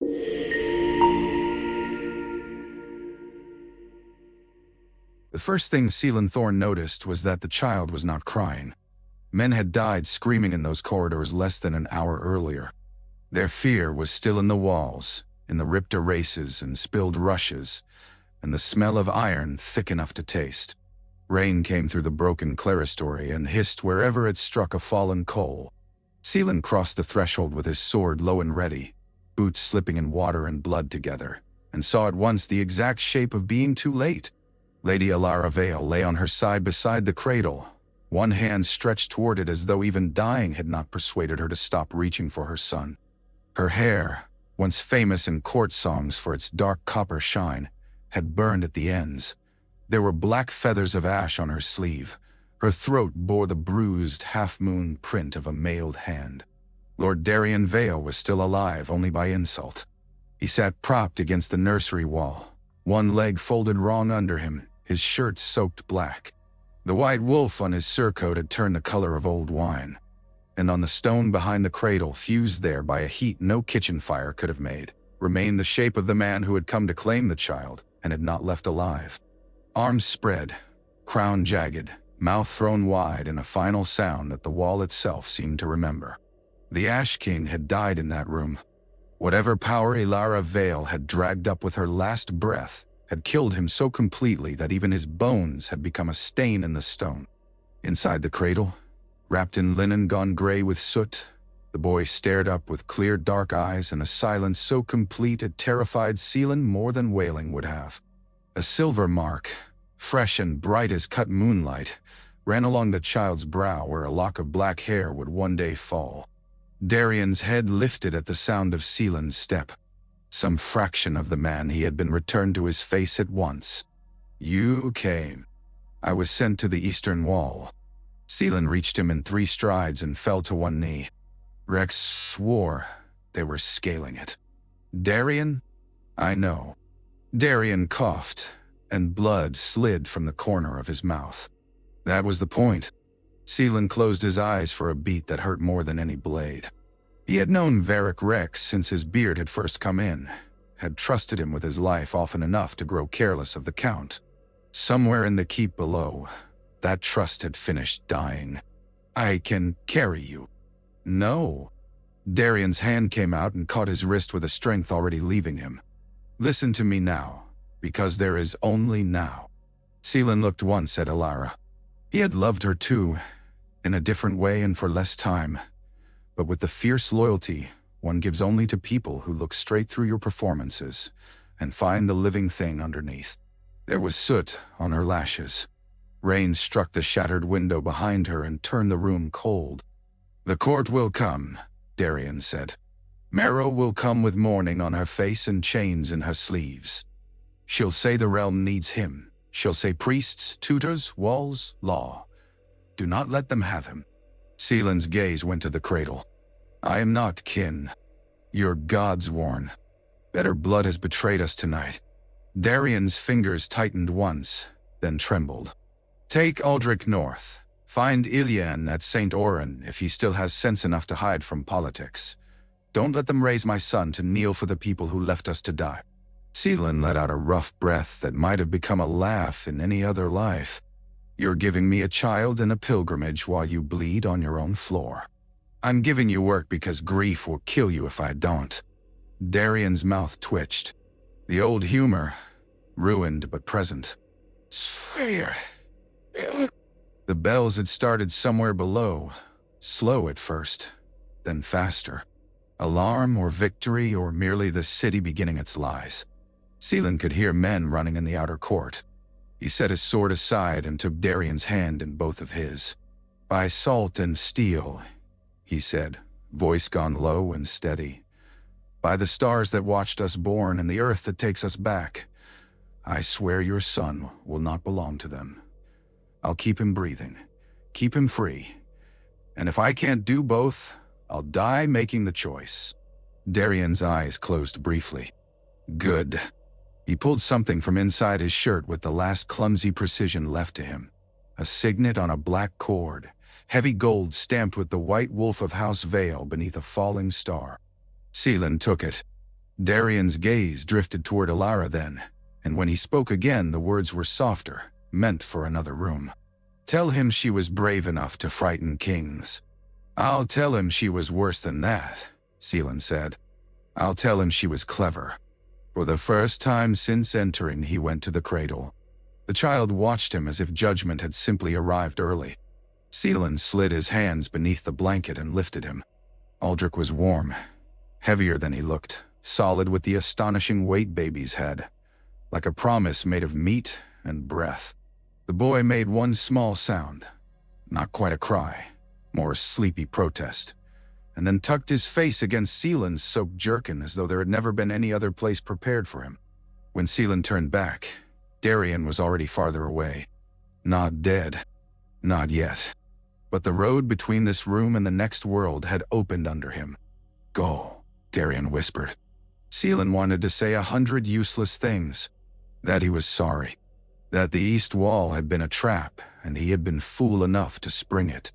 The first thing Seelan Thorne noticed was that the child was not crying. Men had died screaming in those corridors less than an hour earlier. Their fear was still in the walls, in the ripped erases and spilled rushes, and the smell of iron thick enough to taste. Rain came through the broken clerestory and hissed wherever it struck a fallen coal. Seelan crossed the threshold with his sword low and ready, boots slipping in water and blood together, and saw at once the exact shape of being too late. Lady Alara Vale lay on her side beside the cradle, one hand stretched toward it as though even dying had not persuaded her to stop reaching for her son. Her hair, once famous in court songs for its dark copper shine, had burned at the ends. There were black feathers of ash on her sleeve. Her throat bore the bruised half-moon print of a mailed hand. Lord Darien Vale was still alive only by insult. He sat propped against the nursery wall, one leg folded wrong under him, his shirt soaked black. The white wolf on his surcoat had turned the color of old wine, and on the stone behind the cradle, fused there by a heat no kitchen fire could have made, remained the shape of the man who had come to claim the child and had not left alive. Arms spread, crown jagged, mouth thrown wide in a final sound that the wall itself seemed to remember. The Ash King had died in that room. Whatever power Alara Vale had dragged up with her last breath had killed him so completely that even his bones had become a stain in the stone. Inside the cradle, wrapped in linen gone gray with soot, the boy stared up with clear dark eyes in a silence so complete it terrified Seelan more than wailing would have. A silver mark, fresh and bright as cut moonlight, ran along the child's brow where a lock of black hair would one day fall. Darien's head lifted at the sound of Seelan's step. Some fraction of the man he had been returned to his face at once. "You came. I was sent to the eastern wall." Seelan reached him in 3 strides and fell to one knee. Rex swore they were scaling it. "Darien? I know." Darien coughed, and blood slid from the corner of his mouth. That was the point. Seelan closed his eyes for a beat that hurt more than any blade. He had known Varric Rex since his beard had first come in, had trusted him with his life often enough to grow careless of the Count. Somewhere in the keep below, that trust had finished dying. "I can carry you." "No." Darien's hand came out and caught his wrist with a strength already leaving him. "Listen to me now, because there is only now." Seelan looked once at Alara. He had loved her too, in a different way and for less time, but with the fierce loyalty one gives only to people who look straight through your performances and find the living thing underneath. There was soot on her lashes. Rain struck the shattered window behind her and turned the room cold. "The court will come," Darien said. "Marrow will come with mourning on her face and chains in her sleeves. She'll say the realm needs him. She'll say priests, tutors, walls, law. Do not let them have him." Seelan's gaze went to the cradle. "I am not kin. You're God's worn. Better blood has betrayed us tonight." Darien's fingers tightened once, then trembled. "Take Aldrich north. Find Ilian at St. Oran if he still has sense enough to hide from politics. Don't let them raise my son to kneel for the people who left us to die." Seelan let out a rough breath that might have become a laugh in any other life. "You're giving me a child and a pilgrimage while you bleed on your own floor. I'm giving you work because grief will kill you if I don't." Darien's mouth twitched. The old humor, ruined but present. "Swear." The bells had started somewhere below, slow at first, then faster. Alarm or victory or merely the city beginning its lies. Seelan could hear men running in the outer court. He set his sword aside and took Darien's hand in both of his. "By salt and steel," he said, voice gone low and steady. "By the stars that watched us born and the earth that takes us back, I swear your son will not belong to them. I'll keep him breathing, keep him free. And if I can't do both, I'll die making the choice." Darien's eyes closed briefly. "Good." He pulled something from inside his shirt with the last clumsy precision left to him. A signet on a black cord, heavy gold stamped with the white wolf of House Vale beneath a falling star. Seelan took it. Darian's gaze drifted toward Alara then, and when he spoke again the words were softer, meant for another room. "Tell him she was brave enough to frighten kings." "I'll tell him she was worse than that," Seelan said. "I'll tell him she was clever." For the first time since entering, he went to the cradle. The child watched him as if judgment had simply arrived early. Seelan slid his hands beneath the blanket and lifted him. Aldrich was warm, heavier than he looked, solid with the astonishing weight babies had, like a promise made of meat and breath. The boy made one small sound, not quite a cry, more a sleepy protest, and then tucked his face against Seelan's soaked jerkin as though there had never been any other place prepared for him. When Seelan turned back, Darian was already farther away. Not dead. Not yet. But the road between this room and the next world had opened under him. "Go," Darian whispered. Seelan wanted to say 100 useless things. That he was sorry. That the east wall had been a trap and he had been fool enough to spring it.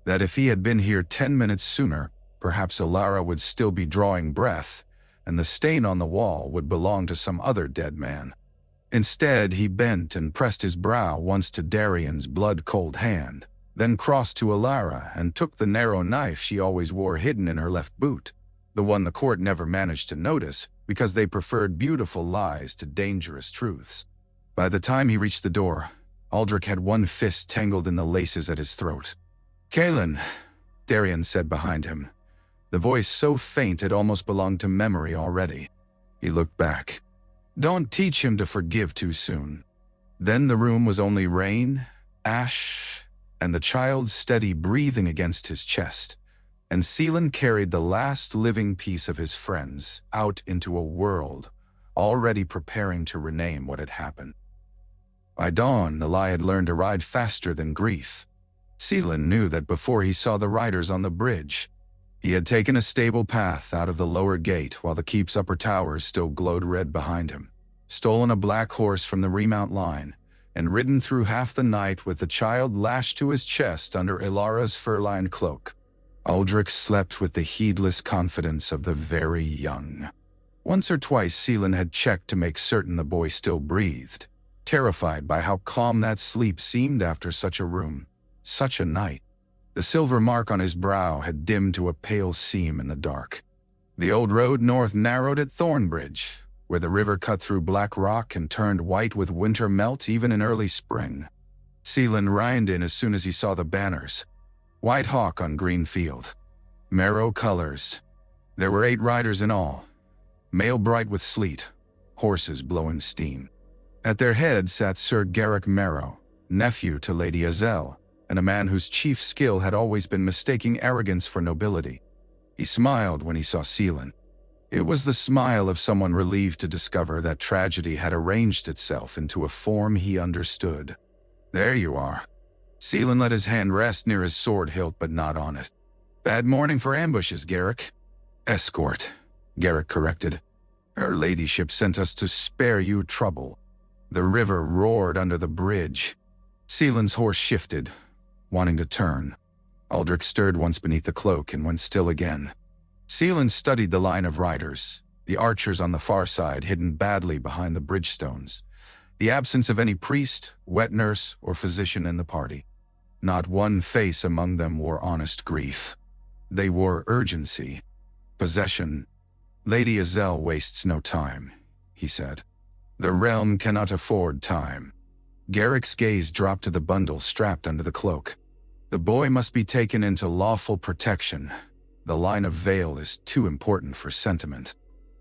That if he had been here 10 minutes sooner, perhaps Alara would still be drawing breath, and the stain on the wall would belong to some other dead man. Instead, he bent and pressed his brow once to Darian's blood-cold hand, then crossed to Alara and took the narrow knife she always wore hidden in her left boot, the one the court never managed to notice because they preferred beautiful lies to dangerous truths. By the time he reached the door, Aldrich had one fist tangled in the laces at his throat. "Kaelin," Darian said behind him, the voice so faint it almost belonged to memory already. He looked back. "Don't teach him to forgive too soon." Then the room was only rain, ash, and the child's steady breathing against his chest, and Seelan carried the last living piece of his friends out into a world already preparing to rename what had happened. By dawn, the lie had learned to ride faster than grief. Seelan knew that before he saw the riders on the bridge. He had taken a stable path out of the lower gate while the keep's upper towers still glowed red behind him, stolen a black horse from the remount line, and ridden through half the night with the child lashed to his chest under Alara's fur-lined cloak. Aldrich slept with the heedless confidence of the very young. Once or twice Seelan had checked to make certain the boy still breathed, terrified by how calm that sleep seemed after such a room, such a night. The silver mark on his brow had dimmed to a pale seam in the dark. The old road north narrowed at Thornbridge, where the river cut through black rock and turned white with winter melt even in early spring. Seelan reined in as soon as he saw the banners. White hawk on green field. Marrow colors. There were 8 riders in all, male bright with sleet, horses blowing steam. At their head sat Sir Garrick Marrow, nephew to Lady Azelle, and a man whose chief skill had always been mistaking arrogance for nobility. He smiled when he saw Seelan. It was the smile of someone relieved to discover that tragedy had arranged itself into a form he understood. "There you are." Seelan let his hand rest near his sword hilt but not on it. "Bad morning for ambushes, Garrick." "Escort," Garrick corrected. "Her ladyship sent us to spare you trouble." The river roared under the bridge. Seelan's horse shifted, wanting to turn. Aldrich stirred once beneath the cloak and went still again. Seelan studied the line of riders, the archers on the far side hidden badly behind the bridgestones, the absence of any priest, wet nurse, or physician in the party. Not one face among them wore honest grief. They wore urgency, possession. "Lady Azelle wastes no time," he said. "The realm cannot afford time." Garrick's gaze dropped to the bundle strapped under the cloak. "The boy must be taken into lawful protection. The line of veil is too important for sentiment."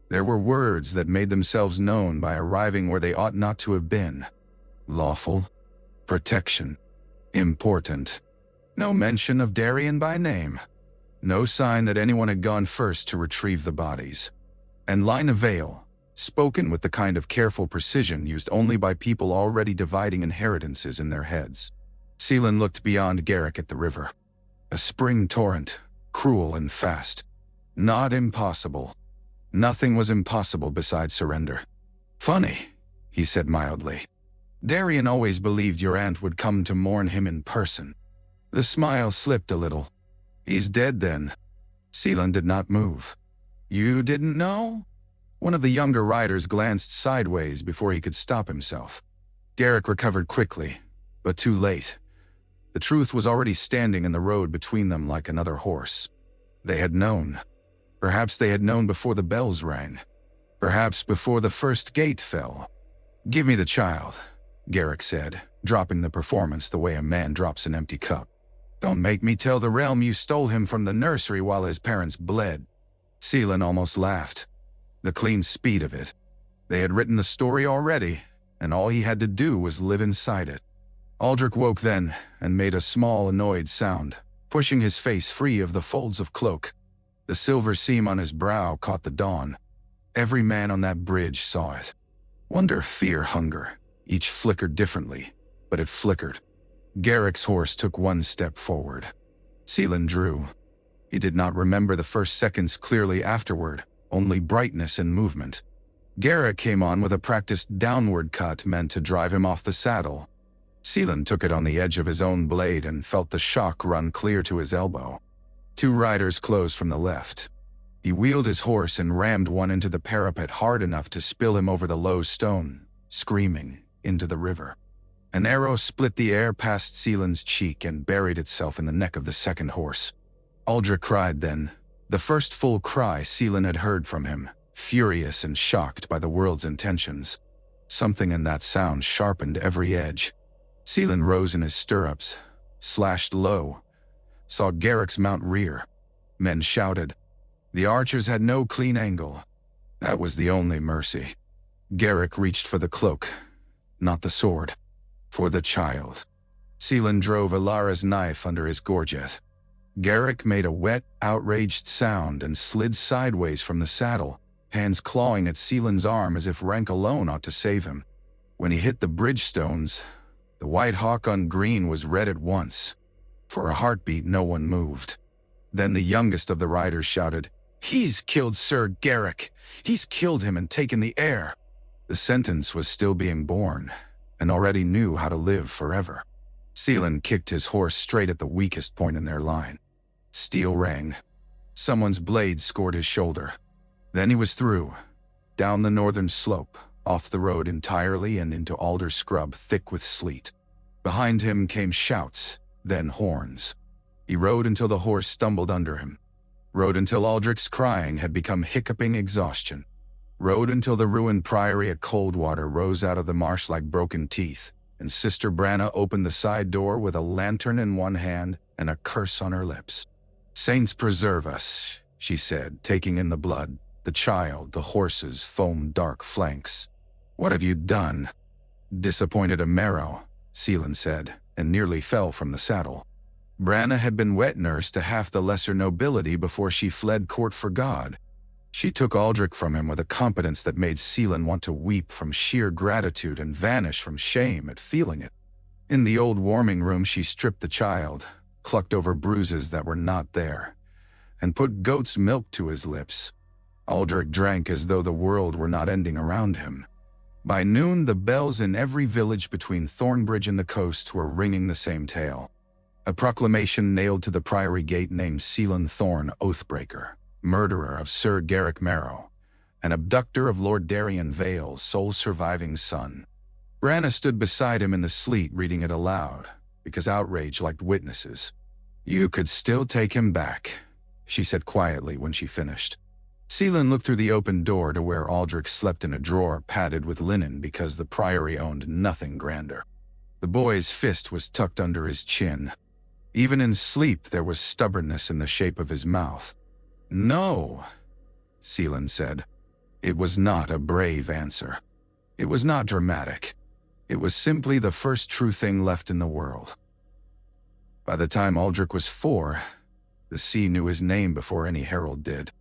There were words that made themselves known by arriving where they ought not to have been. Lawful. Protection. Important. No mention of Darian by name. No sign that anyone had gone first to retrieve the bodies. And line of veil, spoken with the kind of careful precision used only by people already dividing inheritances in their heads. Seelan looked beyond Garrick at the river. A spring torrent, cruel and fast. Not impossible. Nothing was impossible besides surrender. "Funny," he said mildly. "Darian always believed your aunt would come to mourn him in person." The smile slipped a little. "He's dead then." Seelan did not move. "You didn't know?" One of the younger riders glanced sideways before he could stop himself. Garrick recovered quickly, but too late. The truth was already standing in the road between them like another horse. They had known. Perhaps they had known before the bells rang. Perhaps before the first gate fell. "Give me the child," Garrick said, dropping the performance the way a man drops an empty cup. "Don't make me tell the realm you stole him from the nursery while his parents bled." Seelan almost laughed. The clean speed of it. They had written the story already, and all he had to do was live inside it. Aldrich woke then and made a small, annoyed sound, pushing his face free of the folds of cloak. The silver seam on his brow caught the dawn. Every man on that bridge saw it. Wonder, fear, hunger, each flickered differently, but it flickered. Garrick's horse took one step forward. Seelan drew. He did not remember the first seconds clearly afterward, only brightness and movement. Garrick came on with a practiced downward cut meant to drive him off the saddle. Seelan took it on the edge of his own blade and felt the shock run clear to his elbow. Two riders closed from the left. He wheeled his horse and rammed one into the parapet hard enough to spill him over the low stone, screaming, into the river. An arrow split the air past Seelan's cheek and buried itself in the neck of the second horse. Aldrich cried then, the first full cry Seelan had heard from him, furious and shocked by the world's intentions. Something in that sound sharpened every edge. Seelan rose in his stirrups, slashed low, saw Garrick's mount rear. Men shouted. The archers had no clean angle. That was the only mercy. Garrick reached for the cloak, not the sword, for the child. Seelan drove Ilara's knife under his gorget. Garrick made a wet, outraged sound and slid sideways from the saddle, hands clawing at Seelan's arm as if rank alone ought to save him. When he hit the bridge stones, the white hawk on green was red at once. For a heartbeat, no one moved. Then the youngest of the riders shouted, "He's killed Sir Garrick! He's killed him and taken the heir!" The sentence was still being born, and already knew how to live forever. Seelan kicked his horse straight at the weakest point in their line. Steel rang. Someone's blade scored his shoulder. Then he was through, down the northern slope, off the road entirely and into alder scrub thick with sleet. Behind him came shouts, then horns. He rode until the horse stumbled under him. Rode until Aldrich's crying had become hiccuping exhaustion. Rode until the ruined priory at Coldwater rose out of the marsh like broken teeth, and Sister Branna opened the side door with a lantern in one hand and a curse on her lips. "Saints preserve us," she said, taking in the blood, the child, the horses, foam dark flanks. "What have you done?" "Disappointed a marrow," Seelan said, and nearly fell from the saddle. Branna had been wet nurse to half the lesser nobility before she fled court for God. She took Aldrich from him with a competence that made Seelan want to weep from sheer gratitude and vanish from shame at feeling it. In the old warming room she stripped the child, clucked over bruises that were not there, and put goat's milk to his lips. Aldrich drank as though the world were not ending around him. By noon the bells in every village between Thornbridge and the coast were ringing the same tale. A proclamation nailed to the priory gate named Seelan Thorne Oathbreaker, murderer of Sir Garrick Marrow, and abductor of Lord Darien Vale's sole surviving son. Branna stood beside him in the sleet reading it aloud, because outrage liked witnesses. "You could still take him back," she said quietly when she finished. Seelan looked through the open door to where Aldrich slept in a drawer padded with linen because the priory owned nothing grander. The boy's fist was tucked under his chin. Even in sleep there was stubbornness in the shape of his mouth. "No," Seelan said. It was not a brave answer. It was not dramatic. It was simply the first true thing left in the world. By the time Aldrich was 4, the sea knew his name before any herald did.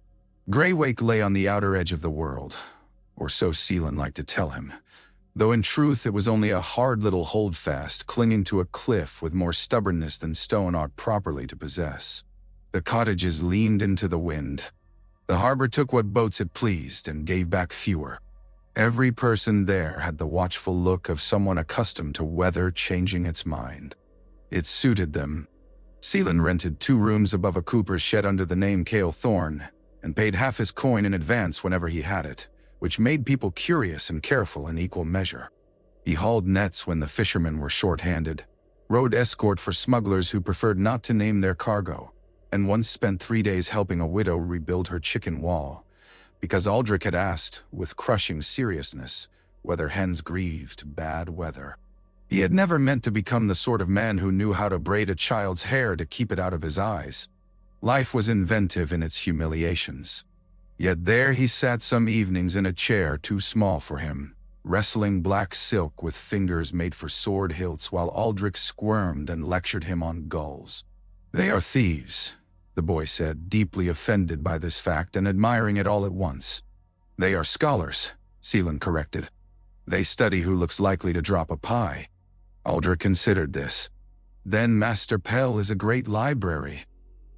Greywake lay on the outer edge of the world, or so Seelan liked to tell him, though in truth it was only a hard little holdfast clinging to a cliff with more stubbornness than stone ought properly to possess. The cottages leaned into the wind. The harbor took what boats it pleased and gave back fewer. Every person there had the watchful look of someone accustomed to weather changing its mind. It suited them. Seelan rented 2 rooms above a cooper's shed under the name Cale Thorne, and paid half his coin in advance whenever he had it, which made people curious and careful in equal measure. He hauled nets when the fishermen were short-handed, rode escort for smugglers who preferred not to name their cargo, and once spent 3 days helping a widow rebuild her chicken wall, because Aldrich had asked, with crushing seriousness, whether hens grieved bad weather. He had never meant to become the sort of man who knew how to braid a child's hair to keep it out of his eyes. Life was inventive in its humiliations. Yet there he sat some evenings in a chair too small for him, wrestling black silk with fingers made for sword hilts while Aldrich squirmed and lectured him on gulls. "They are thieves," the boy said, deeply offended by this fact and admiring it all at once. "They are scholars," Seelan corrected. "They study who looks likely to drop a pie." Aldrich considered this. "Then Master Pell is a great library."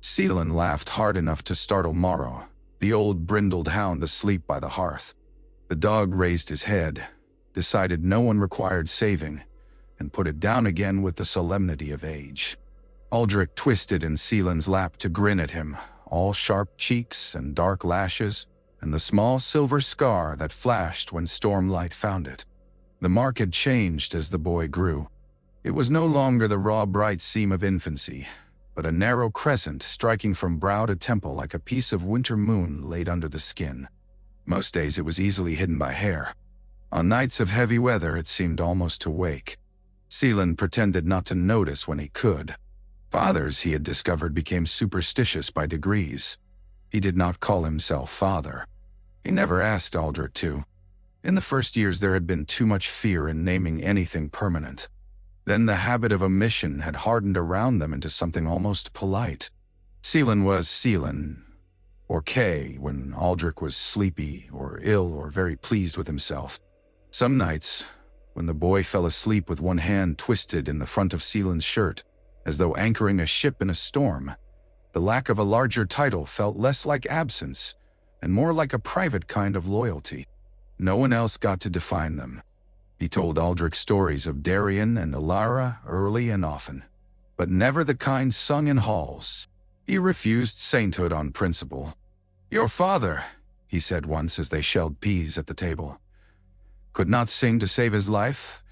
Seelan laughed hard enough to startle Morrow, the old brindled hound asleep by the hearth. The dog raised his head, decided no one required saving, and put it down again with the solemnity of age. Aldrich twisted in Seelan's lap to grin at him, all sharp cheeks and dark lashes, and the small silver scar that flashed when stormlight found it. The mark had changed as the boy grew. It was no longer the raw bright seam of infancy, but a narrow crescent striking from brow to temple like a piece of winter moon laid under the skin. Most days it was easily hidden by hair. On nights of heavy weather it seemed almost to wake. Seelan pretended not to notice when he could. Fathers, he had discovered, became superstitious by degrees. He did not call himself father. He never asked Aldrich to. In the first years there had been too much fear in naming anything permanent. Then the habit of omission had hardened around them into something almost polite. Seelan was Seelan, or Kay, when Aldrich was sleepy or ill or very pleased with himself. Some nights, when the boy fell asleep with one hand twisted in the front of Seelan's shirt, as though anchoring a ship in a storm, the lack of a larger title felt less like absence and more like a private kind of loyalty. No one else got to define them. He told Aldrich stories of Darien and Alara early and often, but never the kind sung in halls. He refused sainthood on principle. "Your father," he said once as they shelled peas at the table, "could not sing to save his life.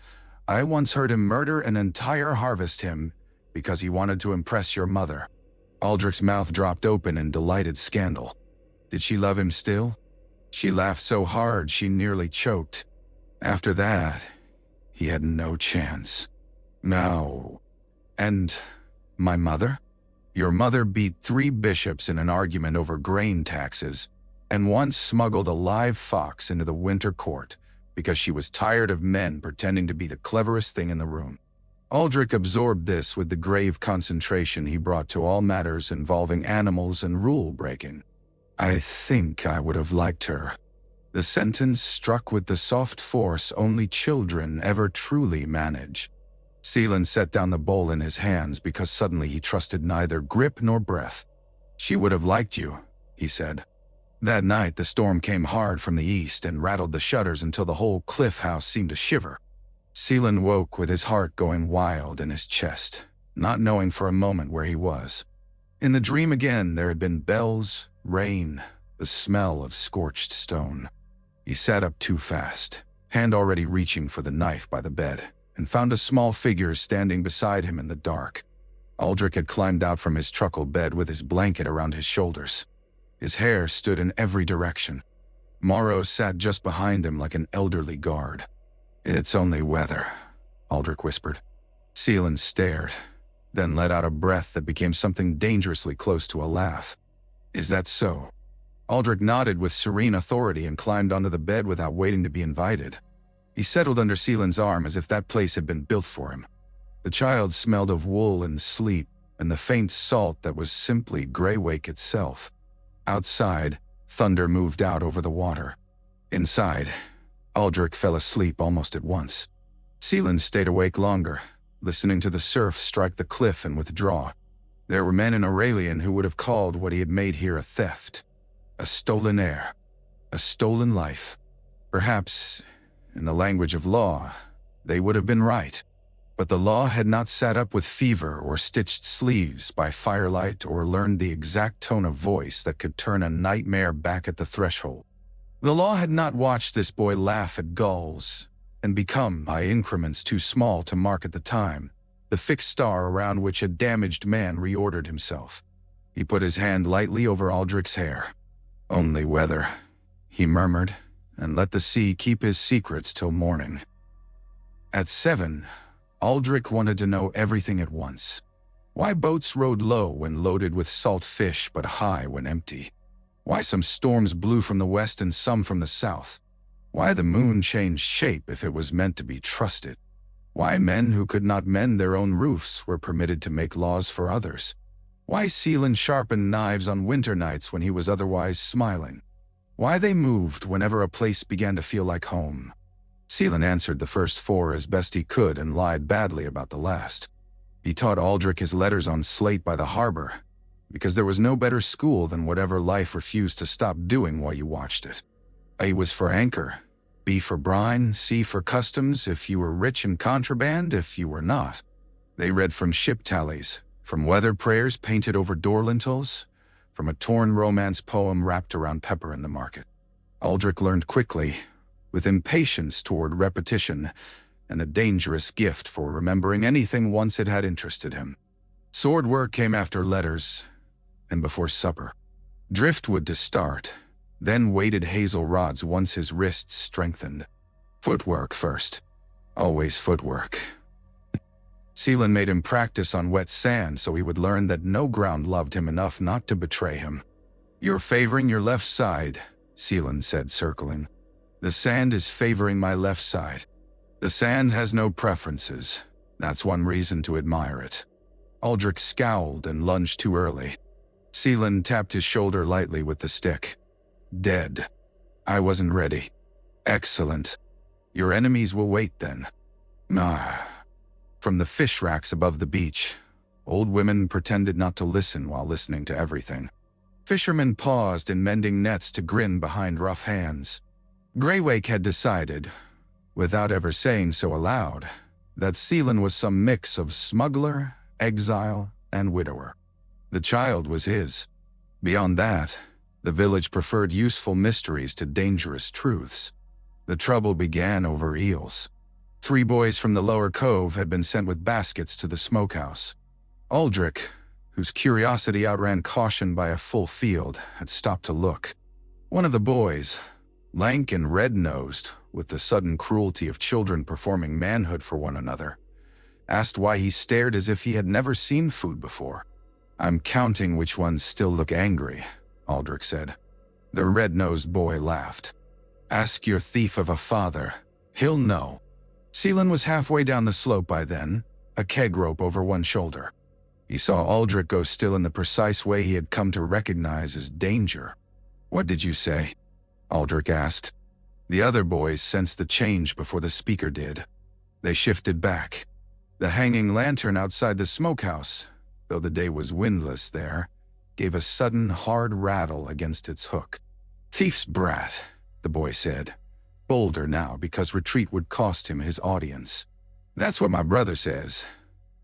I once heard him murder an entire harvest hymn because he wanted to impress your mother." Aldrich's mouth dropped open in delighted scandal. Did she love him still? She laughed so hard she nearly choked. After that, he had no chance. No. "And my mother?" "Your mother beat 3 bishops in an argument over grain taxes, and once smuggled a live fox into the winter court because she was tired of men pretending to be the cleverest thing in the room." Aldrich absorbed this with the grave concentration he brought to all matters involving animals and rule-breaking. "I think I would have liked her." The sentence struck with the soft force only children ever truly manage. Seelan set down the bowl in his hands because suddenly he trusted neither grip nor breath. "She would have liked you," he said. That night the storm came hard from the east and rattled the shutters until the whole cliff house seemed to shiver. Seelan woke with his heart going wild in his chest, not knowing for a moment where he was. In the dream again there had been bells, rain, the smell of scorched stone. He sat up too fast, hand already reaching for the knife by the bed, and found a small figure standing beside him in the dark. Aldrich had climbed out from his truckle bed with his blanket around his shoulders. His hair stood in every direction. Morrow sat just behind him like an elderly guard. "It's only weather," Aldrich whispered. Seelan stared, then let out a breath that became something dangerously close to a laugh. "Is that so?" Aldrich nodded with serene authority and climbed onto the bed without waiting to be invited. He settled under Seelan's arm as if that place had been built for him. The child smelled of wool and sleep, and the faint salt that was simply Greywake itself. Outside, thunder moved out over the water. Inside, Aldrich fell asleep almost at once. Seelan stayed awake longer, listening to the surf strike the cliff and withdraw. There were men in Aurelian who would have called what he had made here a theft. A stolen heir. A stolen life. Perhaps, in the language of law, they would have been right. But the law had not sat up with fever or stitched sleeves by firelight or learned the exact tone of voice that could turn a nightmare back at the threshold. The law had not watched this boy laugh at gulls and become, by increments too small to mark at the time, the fixed star around which a damaged man reordered himself. He put his hand lightly over Aldrich's hair. "Only weather," he murmured, and let the sea keep his secrets till morning. At 7, Aldrich wanted to know everything at once. Why boats rode low when loaded with salt fish but high when empty? Why some storms blew from the west and some from the south? Why the moon changed shape if it was meant to be trusted? Why men who could not mend their own roofs were permitted to make laws for others? Why Seelan sharpened knives on winter nights when he was otherwise smiling? Why they moved whenever a place began to feel like home? Seelan answered the first 4 as best he could and lied badly about the last. He taught Aldrich his letters on slate by the harbor, because there was no better school than whatever life refused to stop doing while you watched it. A was for anchor, B for brine, C for customs, if you were rich in contraband, if you were not. They read from ship tallies, from weather prayers painted over door lintels, from a torn romance poem wrapped around pepper in the market. Aldrich learned quickly, with impatience toward repetition, and a dangerous gift for remembering anything once it had interested him. Sword work came after letters, and before supper. Driftwood to start, then weighted hazel rods once his wrists strengthened. Footwork first. Always footwork. Seelan made him practice on wet sand so he would learn that no ground loved him enough not to betray him. "You're favoring your left side," Seelan said, circling. "The sand is favoring my left side. The sand has no preferences. That's one reason to admire it." Aldrich scowled and lunged too early. Seelan tapped his shoulder lightly with the stick. "Dead. I wasn't ready." "Excellent. Your enemies will wait then." "Ah." From the fish racks above the beach, old women pretended not to listen while listening to everything. Fishermen paused in mending nets to grin behind rough hands. Greywake had decided, without ever saying so aloud, that Seelan was some mix of smuggler, exile, and widower. The child was his. Beyond that, the village preferred useful mysteries to dangerous truths. The trouble began over eels. 3 boys from the lower cove had been sent with baskets to the smokehouse. Aldrich, whose curiosity outran caution by a full field, had stopped to look. One of the boys, lank and red-nosed, with the sudden cruelty of children performing manhood for one another, asked why he stared as if he had never seen food before. "I'm counting which ones still look angry," Aldrich said. The red-nosed boy laughed. "Ask your thief of a father. He'll know." Seelan was halfway down the slope by then, a keg rope over one shoulder. He saw Aldrich go still in the precise way he had come to recognize as danger. "What did you say?" Aldrich asked. The other boys sensed the change before the speaker did. They shifted back. The hanging lantern outside the smokehouse, though the day was windless there, gave a sudden hard rattle against its hook. "Thief's brat," the boy said, bolder now because retreat would cost him his audience. "That's what my brother says.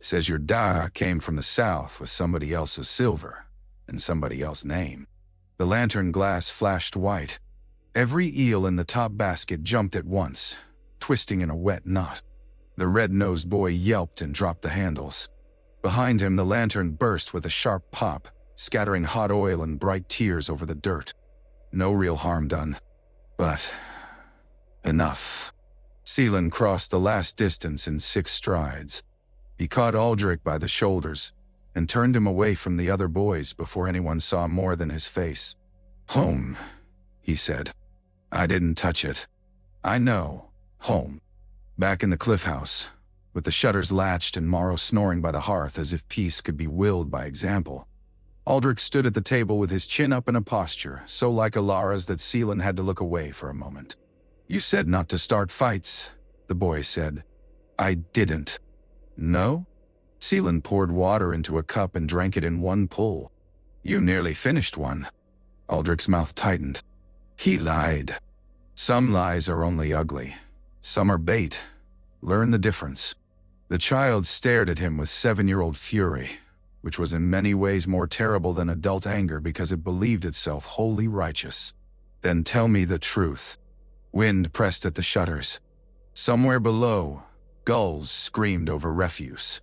Says your da came from the south with somebody else's silver and somebody else's name." The lantern glass flashed white. Every eel in the top basket jumped at once, twisting in a wet knot. The red-nosed boy yelped and dropped the handles. Behind him, the lantern burst with a sharp pop, scattering hot oil and bright tears over the dirt. No real harm done. But enough. Seelan crossed the last distance in 6 strides. He caught Aldrich by the shoulders and turned him away from the other boys before anyone saw more than his face. "Home," he said. "I didn't touch it. I know. Home." Back in the cliff house, with the shutters latched and Morrow snoring by the hearth as if peace could be willed by example, Aldrich stood at the table with his chin up in a posture so like Alara's that Seelan had to look away for a moment. "You said not to start fights," the boy said. "I didn't." "No?" Seelan poured water into a cup and drank it in one pull. "You nearly finished one." Aldrich's mouth tightened. He lied. Some lies are only ugly. Some are bait. Learn the difference. The child stared at him with 7-year-old fury, which was in many ways more terrible than adult anger because it believed itself wholly righteous. Then tell me the truth. Wind pressed at the shutters. Somewhere below, gulls screamed over refuse.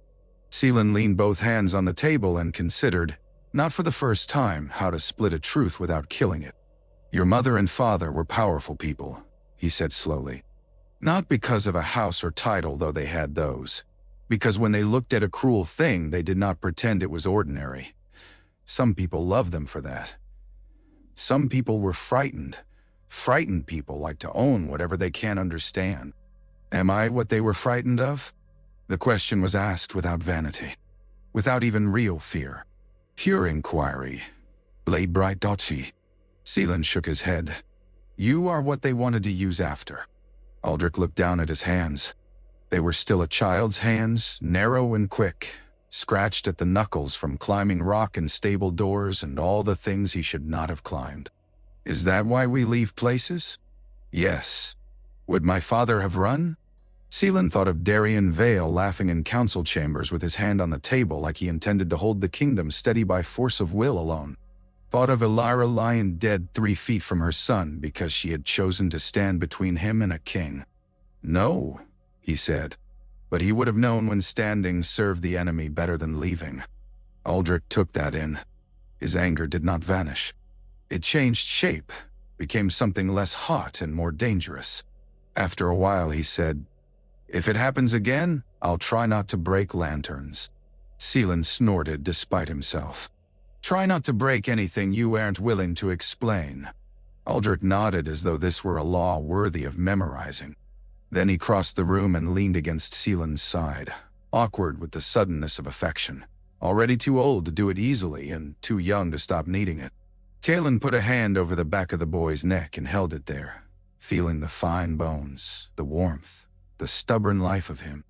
Seelan leaned both hands on the table and considered, not for the first time, how to split a truth without killing it. Your mother and father were powerful people, he said slowly. Not because of a house or title, though they had those. Because when they looked at a cruel thing, they did not pretend it was ordinary. Some people love them for that. Some people were frightened. Frightened people like to own whatever they can't understand. Am I what they were frightened of? The question was asked without vanity, without even real fear. Pure inquiry. Blade bright dotty. Seelan shook his head. You are what they wanted to use after. Aldrich looked down at his hands. They were still a child's hands, narrow and quick, scratched at the knuckles from climbing rock and stable doors and all the things he should not have climbed. Is that why we leave places? Yes. Would my father have run? Seelan thought of Darien Vale laughing in council chambers with his hand on the table like he intended to hold the kingdom steady by force of will alone. Thought of Elira lying dead 3 feet from her son because she had chosen to stand between him and a king. No, he said, but he would have known when standing served the enemy better than leaving. Aldrich took that in. His anger did not vanish. It changed shape, became something less hot and more dangerous. After a while he said, If it happens again, I'll try not to break lanterns. Seelan snorted despite himself. Try not to break anything you aren't willing to explain. Aldrich nodded as though this were a law worthy of memorizing. Then he crossed the room and leaned against Seelan's side, awkward with the suddenness of affection, already too old to do it easily and too young to stop needing it. Talon put a hand over the back of the boy's neck and held it there, feeling the fine bones, the warmth, the stubborn life of him.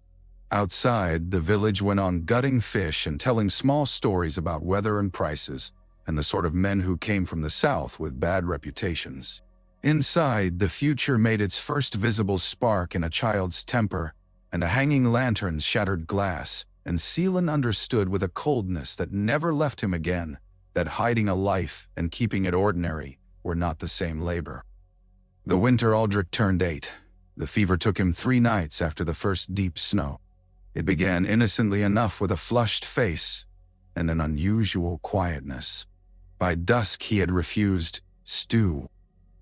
Outside, the village went on gutting fish and telling small stories about weather and prices, and the sort of men who came from the south with bad reputations. Inside, the future made its first visible spark in a child's temper, and a hanging lantern shattered glass, and Seelan understood with a coldness that never left him again that hiding a life and keeping it ordinary were not the same labor. The winter Aldrich turned 8. The fever took him 3 nights after the first deep snow. It began innocently enough with a flushed face and an unusual quietness. By dusk he had refused stew.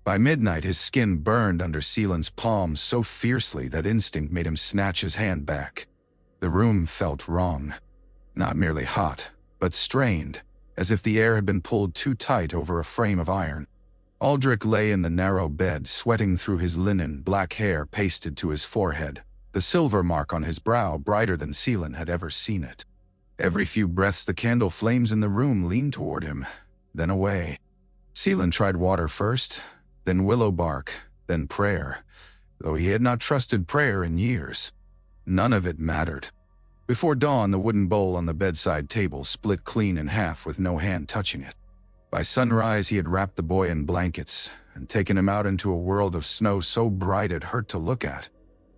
By midnight his skin burned under Seelan's palms so fiercely that instinct made him snatch his hand back. The room felt wrong. Not merely hot, but strained, as if the air had been pulled too tight over a frame of iron. Aldrich lay in the narrow bed, sweating through his linen, black hair pasted to his forehead, the silver mark on his brow brighter than Seelan had ever seen it. Every few breaths the candle flames in the room leaned toward him, then away. Seelan tried water first, then willow bark, then prayer, though he had not trusted prayer in years. None of it mattered. Before dawn, the wooden bowl on the bedside table split clean in half with no hand touching it. By sunrise, he had wrapped the boy in blankets and taken him out into a world of snow so bright it hurt to look at.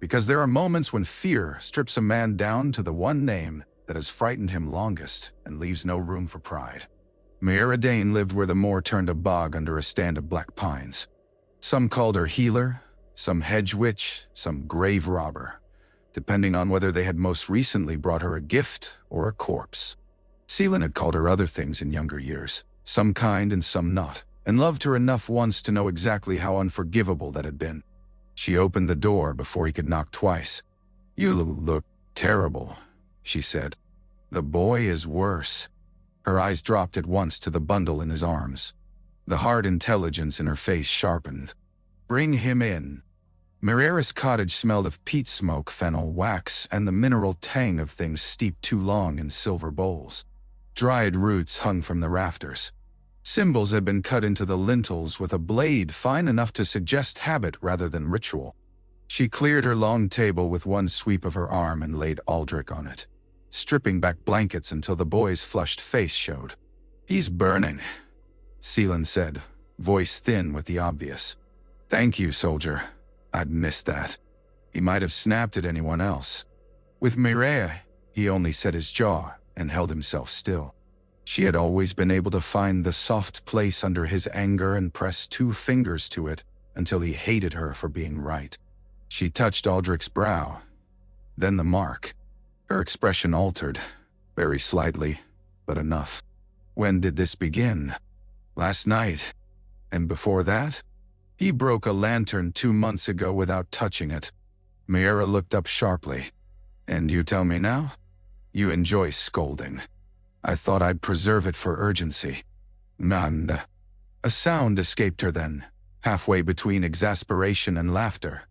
Because there are moments when fear strips a man down to the one name that has frightened him longest and leaves no room for pride. Meridane lived where the moor turned a bog under a stand of black pines. Some called her healer, some hedge witch, some grave robber, depending on whether they had most recently brought her a gift or a corpse. Seelan had called her other things in younger years, some kind and some not, and loved her enough once to know exactly how unforgivable that had been. She opened the door before he could knock twice. You look terrible, she said. The boy is worse. Her eyes dropped at once to the bundle in his arms. The hard intelligence in her face sharpened. Bring him in. Miraris Cottage smelled of peat smoke, fennel, wax, and the mineral tang of things steeped too long in silver bowls. Dried roots hung from the rafters. Symbols had been cut into the lintels with a blade fine enough to suggest habit rather than ritual. She cleared her long table with one sweep of her arm and laid Aldrich on it, stripping back blankets until the boy's flushed face showed. He's burning, Seelan said, voice thin with the obvious. Thank you, soldier. I'd missed that. He might have snapped at anyone else. With Mireille, he only set his jaw and held himself still. She had always been able to find the soft place under his anger and press 2 fingers to it until he hated her for being right. She touched Aldrich's brow, then the mark. Her expression altered, very slightly, but enough. When did this begin? Last night. And before that? He broke a lantern 2 months ago without touching it. Miera looked up sharply. And you tell me now? You enjoy scolding. I thought I'd preserve it for urgency. Nanda. A sound escaped her then, halfway between exasperation and laughter,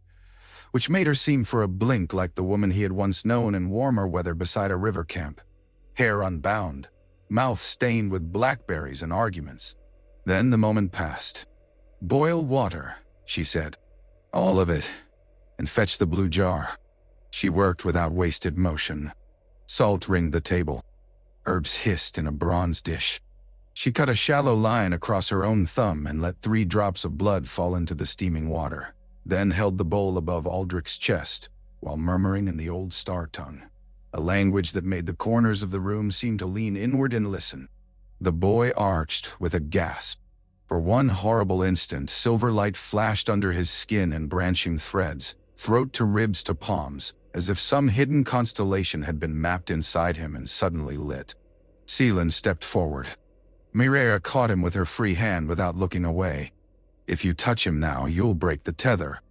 which made her seem for a blink like the woman he had once known in warmer weather beside a river camp. Hair unbound, mouth stained with blackberries and arguments. Then the moment passed. Boil water, she said. All of it, and fetch the blue jar. She worked without wasted motion. Salt ringed the table. Herbs hissed in a bronze dish. She cut a shallow line across her own thumb and let 3 drops of blood fall into the steaming water, then held the bowl above Aldrich's chest, while murmuring in the old star tongue, a language that made the corners of the room seem to lean inward and listen. The boy arched with a gasp. For one horrible instant, silver light flashed under his skin in branching threads, throat to ribs to palms, as if some hidden constellation had been mapped inside him and suddenly lit. Seelan stepped forward. Mireia caught him with her free hand without looking away. If you touch him now, you'll break the tether.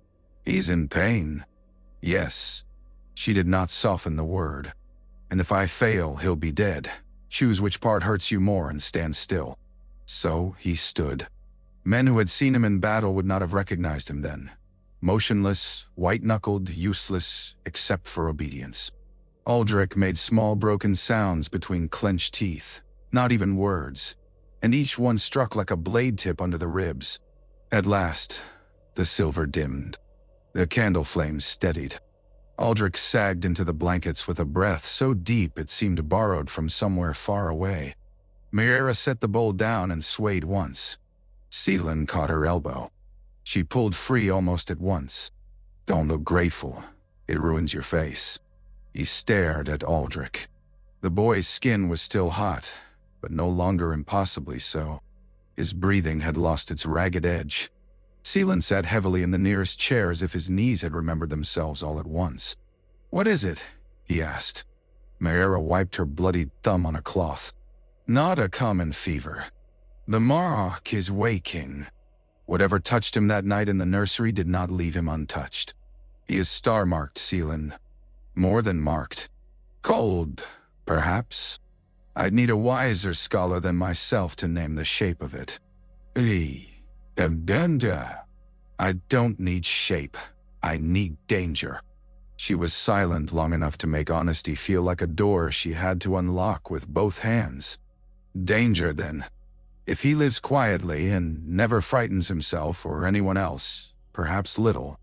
He's in pain. Yes. She did not soften the word. And if I fail, he'll be dead. Choose which part hurts you more and stand still. So he stood. Men who had seen him in battle would not have recognized him then. Motionless, white-knuckled, useless, except for obedience. Aldrich made small broken sounds between clenched teeth, not even words, and each one struck like a blade tip under the ribs. At last, the silver dimmed. The candle flames steadied. Aldrich sagged into the blankets with a breath so deep it seemed borrowed from somewhere far away. Mireia set the bowl down and swayed once. Seelan caught her elbow. She pulled free almost at once. Don't look grateful. It ruins your face. He stared at Aldrich. The boy's skin was still hot, but no longer impossibly so. His breathing had lost its ragged edge. Seelan sat heavily in the nearest chair as if his knees had remembered themselves all at once. What is it? He asked. Mireia wiped her bloodied thumb on a cloth. Not a common fever. The mark is waking. Whatever touched him that night in the nursery did not leave him untouched. He is star-marked, Seelan. More than marked. Cold, perhaps. I'd need a wiser scholar than myself to name the shape of it. I don't need shape. I need danger. She was silent long enough to make honesty feel like a door she had to unlock with both hands. Danger, then. If he lives quietly and never frightens himself or anyone else, perhaps little.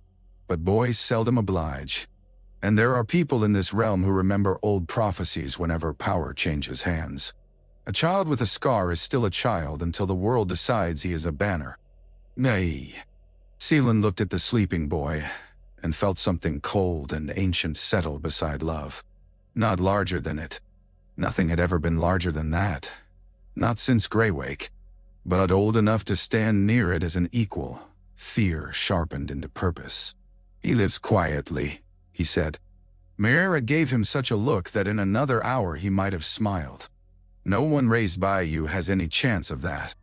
But boys seldom oblige. And there are people in this realm who remember old prophecies whenever power changes hands. A child with a scar is still a child until the world decides he is a banner. Nay. Seelan looked at the sleeping boy and felt something cold and ancient settle beside love. Not larger than it. Nothing had ever been larger than that. Not since Greywake. But old enough to stand near it as an equal, fear sharpened into purpose. He lives quietly, he said. Mireia gave him such a look that in another hour he might have smiled. No one raised by you has any chance of that.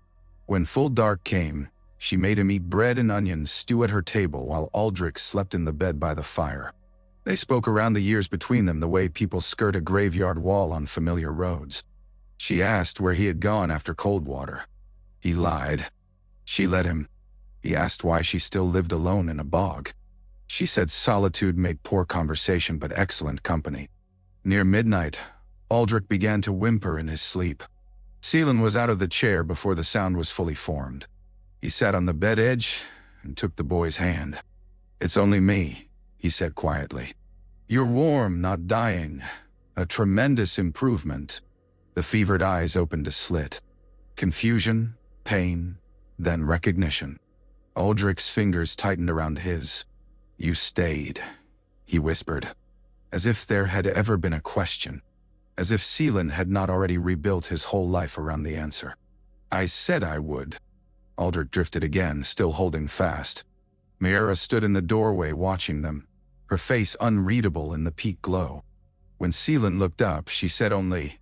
When full dark came, she made him eat bread and onions stew at her table while Aldrich slept in the bed by the fire. They spoke around the years between them the way people skirt a graveyard wall on familiar roads. She asked where he had gone after Coldwater. He lied. She let him. He asked why she still lived alone in a bog. She said solitude made poor conversation but excellent company. Near midnight, Aldrich began to whimper in his sleep. Seelan was out of the chair before the sound was fully formed. He sat on the bed edge and took the boy's hand. It's only me, he said quietly. You're warm, not dying. A tremendous improvement. The fevered eyes opened a slit. Confusion, pain, then recognition. Aldrich's fingers tightened around his. You stayed, he whispered, as if there had ever been a question. as if Seelan had not already rebuilt his whole life around the answer. "I said I would." Aldrich drifted again, still holding fast. Miera stood in the doorway watching them, her face unreadable in the peak glow. When Seelan looked up, she said only,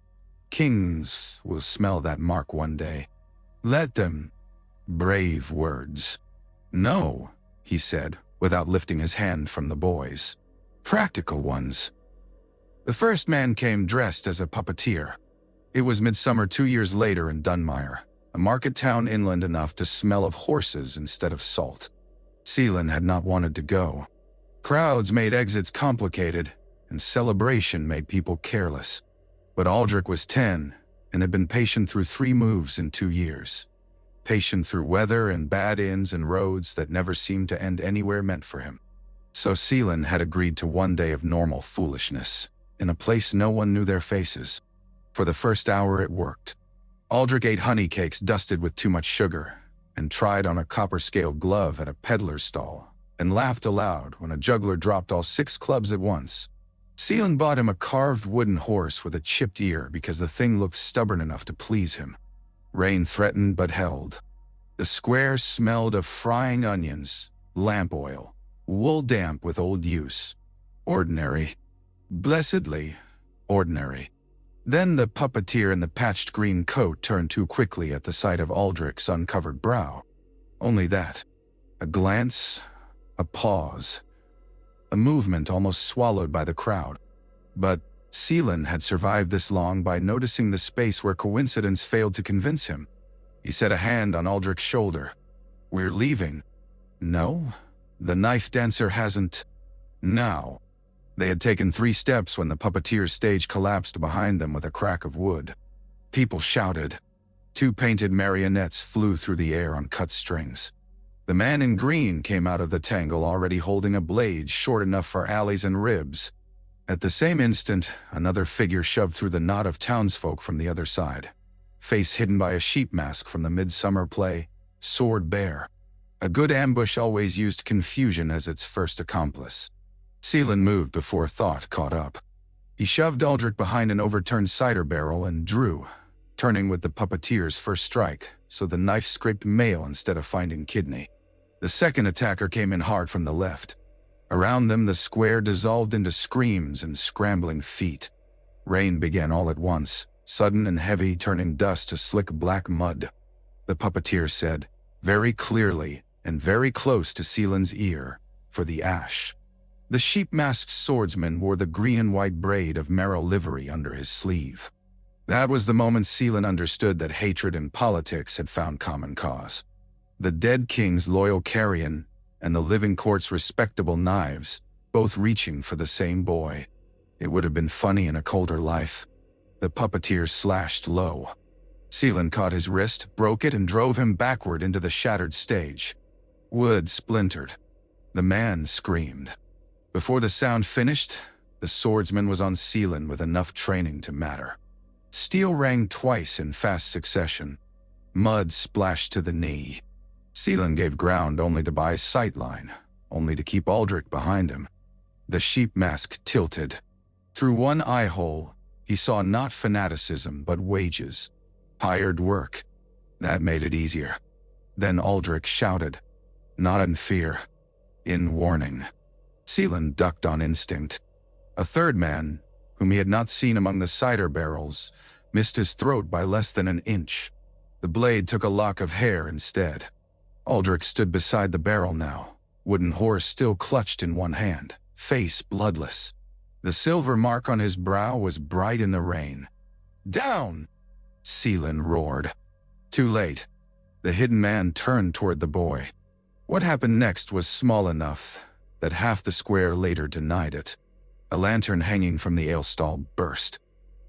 "Kings will smell that mark one day. Let them." Brave words. "No," he said, without lifting his hand from the boys. "Practical ones." The first man came dressed as a puppeteer. It was midsummer 2 years later in Dunmire, a market town inland enough to smell of horses instead of salt. Seelan had not wanted to go. Crowds made exits complicated, and celebration made people careless. But Aldrich was 10, and had been patient through 3 moves in 2 years. Patient through weather and bad inns and roads that never seemed to end anywhere meant for him. So Seelan had agreed to 1 day of normal foolishness, in a place no one knew their faces. For the first hour it worked. Aldrich ate honey cakes dusted with too much sugar, and tried on a copper-scaled glove at a peddler's stall, and laughed aloud when a juggler dropped all 6 clubs at once. Seelan bought him a carved wooden horse with a chipped ear because the thing looked stubborn enough to please him. Rain threatened but held. The square smelled of frying onions, lamp oil, wool damp with old use. Ordinary. Blessedly ordinary. Then the puppeteer in the patched green coat turned too quickly at the sight of Aldrich's uncovered brow. Only that. A glance, a pause, a movement almost swallowed by the crowd. But Seelan had survived this long by noticing the space where coincidence failed to convince him. He set a hand on Aldrich's shoulder. "We're leaving." "No, the knife dancer hasn't." "Now." They had taken 3 steps when the puppeteer's stage collapsed behind them with a crack of wood. People shouted. 2 painted marionettes flew through the air on cut strings. The man in green came out of the tangle already holding a blade short enough for alleys and ribs. At the same instant, another figure shoved through the knot of townsfolk from the other side. Face hidden by a sheep mask from the midsummer play, sword bare. A good ambush always used confusion as its first accomplice. Seelan moved before thought caught up. He shoved Aldrich behind an overturned cider barrel and drew, turning with the puppeteer's first strike, so the knife scraped mail instead of finding kidney. The second attacker came in hard from the left. Around them the square dissolved into screams and scrambling feet. Rain began all at once, sudden and heavy, turning dust to slick black mud. The puppeteer said, very clearly and very close to Seelan's ear, "For the ash." The sheep-masked swordsman wore the green and white braid of Merrill livery under his sleeve. That was the moment Seelan understood that hatred and politics had found common cause. The dead king's loyal carrion and the living court's respectable knives, both reaching for the same boy. It would have been funny in a colder life. The puppeteer slashed low. Seelan caught his wrist, broke it, and drove him backward into the shattered stage. Wood splintered. The man screamed. Before the sound finished, the swordsman was on Seelan with enough training to matter. Steel rang twice in fast succession. Mud splashed to the knee. Seelan gave ground only to buy sightline, only to keep Aldrich behind him. The sheep mask tilted. Through one eye hole, he saw not fanaticism but wages. Hired work. That made it easier. Then Aldrich shouted, not in fear, in warning. Seelan ducked on instinct. A third man, whom he had not seen among the cider barrels, missed his throat by less than an inch. The blade took a lock of hair instead. Aldrich stood beside the barrel now, wooden horse still clutched in one hand, face bloodless. The silver mark on his brow was bright in the rain. "Down!" Seelan roared. Too late. The hidden man turned toward the boy. What happened next was small enough that half the square later denied it. A lantern hanging from the ale stall burst.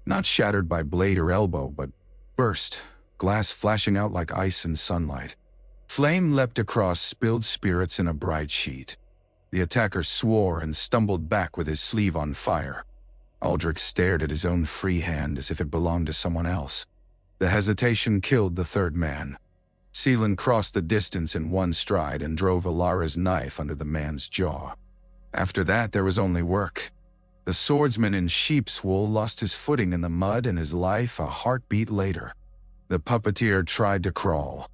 Not shattered by blade or elbow, but burst, glass flashing out like ice in sunlight. Flame leapt across spilled spirits in a bright sheet. The attacker swore and stumbled back with his sleeve on fire. Aldrich stared at his own free hand as if it belonged to someone else. The hesitation killed the third man. Seelan crossed the distance in one stride and drove Alara's knife under the man's jaw. After that, there was only work. The swordsman in sheep's wool lost his footing in the mud and his life a heartbeat later. The puppeteer tried to crawl.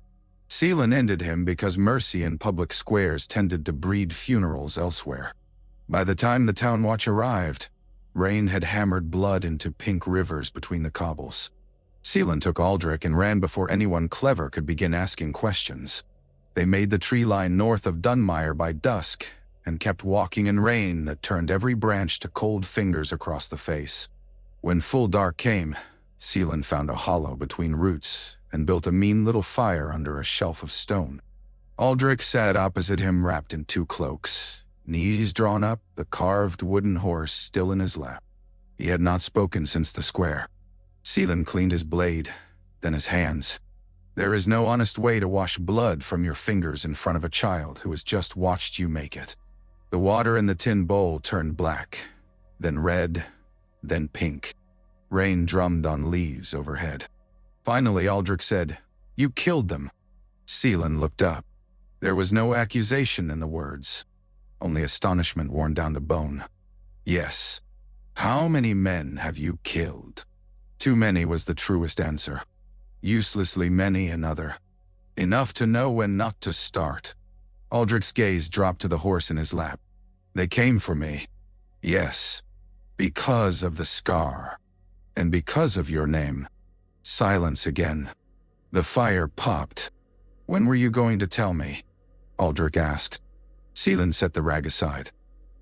Seelan ended him because mercy in public squares tended to breed funerals elsewhere. By the time the town watch arrived, rain had hammered blood into pink rivers between the cobbles. Seelan took Aldrich and ran before anyone clever could begin asking questions. They made the tree line north of Dunmire by dusk, and kept walking in rain that turned every branch to cold fingers across the face. When full dark came, Seelan found a hollow between roots and built a mean little fire under a shelf of stone. Aldrich sat opposite him wrapped in two cloaks, knees drawn up, the carved wooden horse still in his lap. He had not spoken since the square. Seelan cleaned his blade, then his hands. There is no honest way to wash blood from your fingers in front of a child who has just watched you make it. The water in the tin bowl turned black, then red, then pink. Rain drummed on leaves overhead. Finally, Aldrich said, "You killed them." Seelan looked up. There was no accusation in the words, only astonishment worn down to bone. "Yes." "How many men have you killed?" "Too many" was the truest answer. "Uselessly many," another. "Enough to know when not to start." Aldrich's gaze dropped to the horse in his lap. "They came for me." "Yes. Because of the scar. And because of your name." Silence again. The fire popped. "When were you going to tell me?" Aldrich asked. Seelan set the rag aside.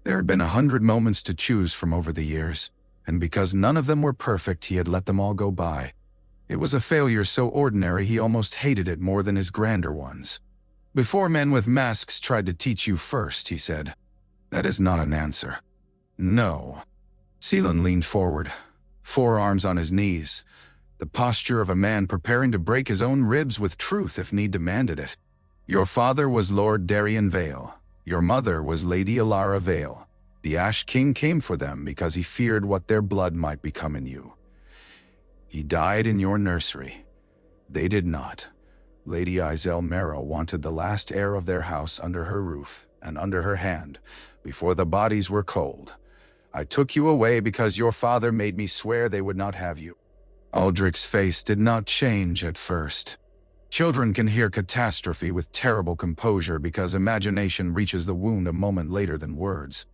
There had been 100 moments to choose from over the years, and because none of them were perfect, he had let them all go by. It was a failure so ordinary he almost hated it more than his grander ones. "Before men with masks tried to teach you first," he said. "That is not an answer." "No." Seelan leaned forward, forearms on his knees, the posture of a man preparing to break his own ribs with truth if need demanded it. "Your father was Lord Darien Vale. Your mother was Lady Alara Vale. The Ash King came for them because he feared what their blood might become in you. He died in your nursery. They did not. Lady Isel Marrow wanted the last heir of their house under her roof and under her hand, before the bodies were cold. I took you away because your father made me swear they would not have you." Aldrich's face did not change at first. Children can hear catastrophe with terrible composure because imagination reaches the wound a moment later than words.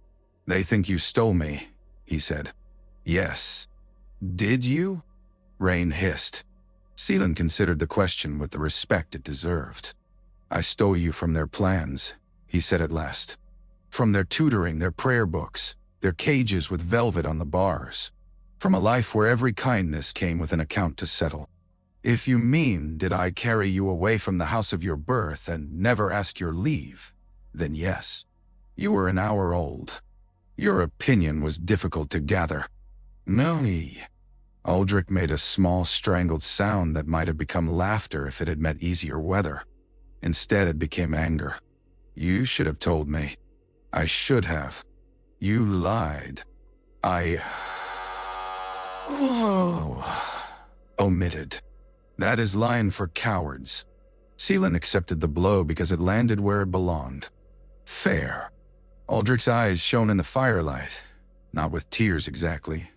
"They think you stole me," he said. "Yes." "Did you?" Rain hissed. Seelan considered the question with the respect it deserved. "I stole you from their plans," he said at last. "From their tutoring, their prayer books, their cages with velvet on the bars. From a life where every kindness came with an account to settle. If you mean, did I carry you away from the house of your birth and never ask your leave, then yes. You were an hour old. Your opinion was difficult to gather." "No." Aldrich made a small strangled sound that might have become laughter if it had met easier weather. Instead, it became anger. "You should have told me." "I should have." "You lied." "I omitted." "That is lying for cowards." Seelan accepted the blow because it landed where it belonged. "Fair." Aldrich's eyes shone in the firelight, not with tears exactly,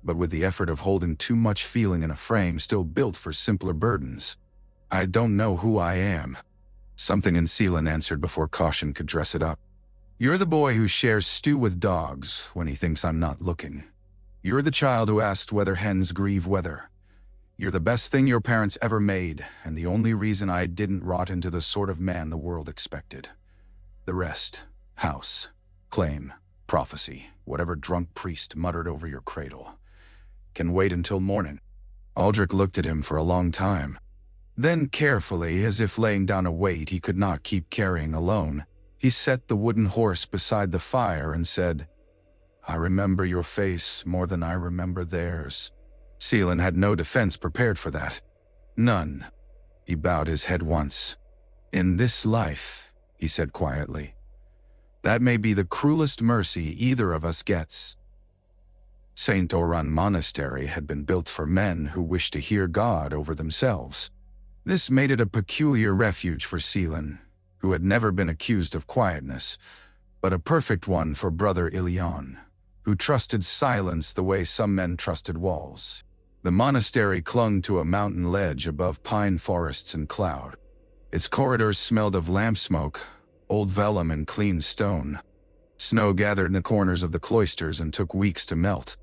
but with the effort of holding too much feeling in a frame still built for simpler burdens. "I don't know who I am." Something in Seelan answered before caution could dress it up. "You're the boy who shares stew with dogs when he thinks I'm not looking. You're the child who asked whether hens grieve weather. You're the best thing your parents ever made, and the only reason I didn't rot into the sort of man the world expected. The rest, house, claim, prophecy, whatever drunk priest muttered over your cradle, can wait until morning." Aldrich looked at him for a long time. Then carefully, as if laying down a weight he could not keep carrying alone, he set the wooden horse beside the fire and said, "I remember your face more than I remember theirs." Seelan had no defense prepared for that. None. He bowed his head once. "In this life," he said quietly, "that may be the cruelest mercy either of us gets." St. Oran Monastery had been built for men who wished to hear God over themselves. This made it a peculiar refuge for Seelan, who had never been accused of quietness, but a perfect one for Brother Ilion, who trusted silence the way some men trusted walls. The monastery clung to a mountain ledge above pine forests and cloud. Its corridors smelled of lamp smoke, old vellum and clean stone. Snow gathered in the corners of the cloisters and took weeks to melt.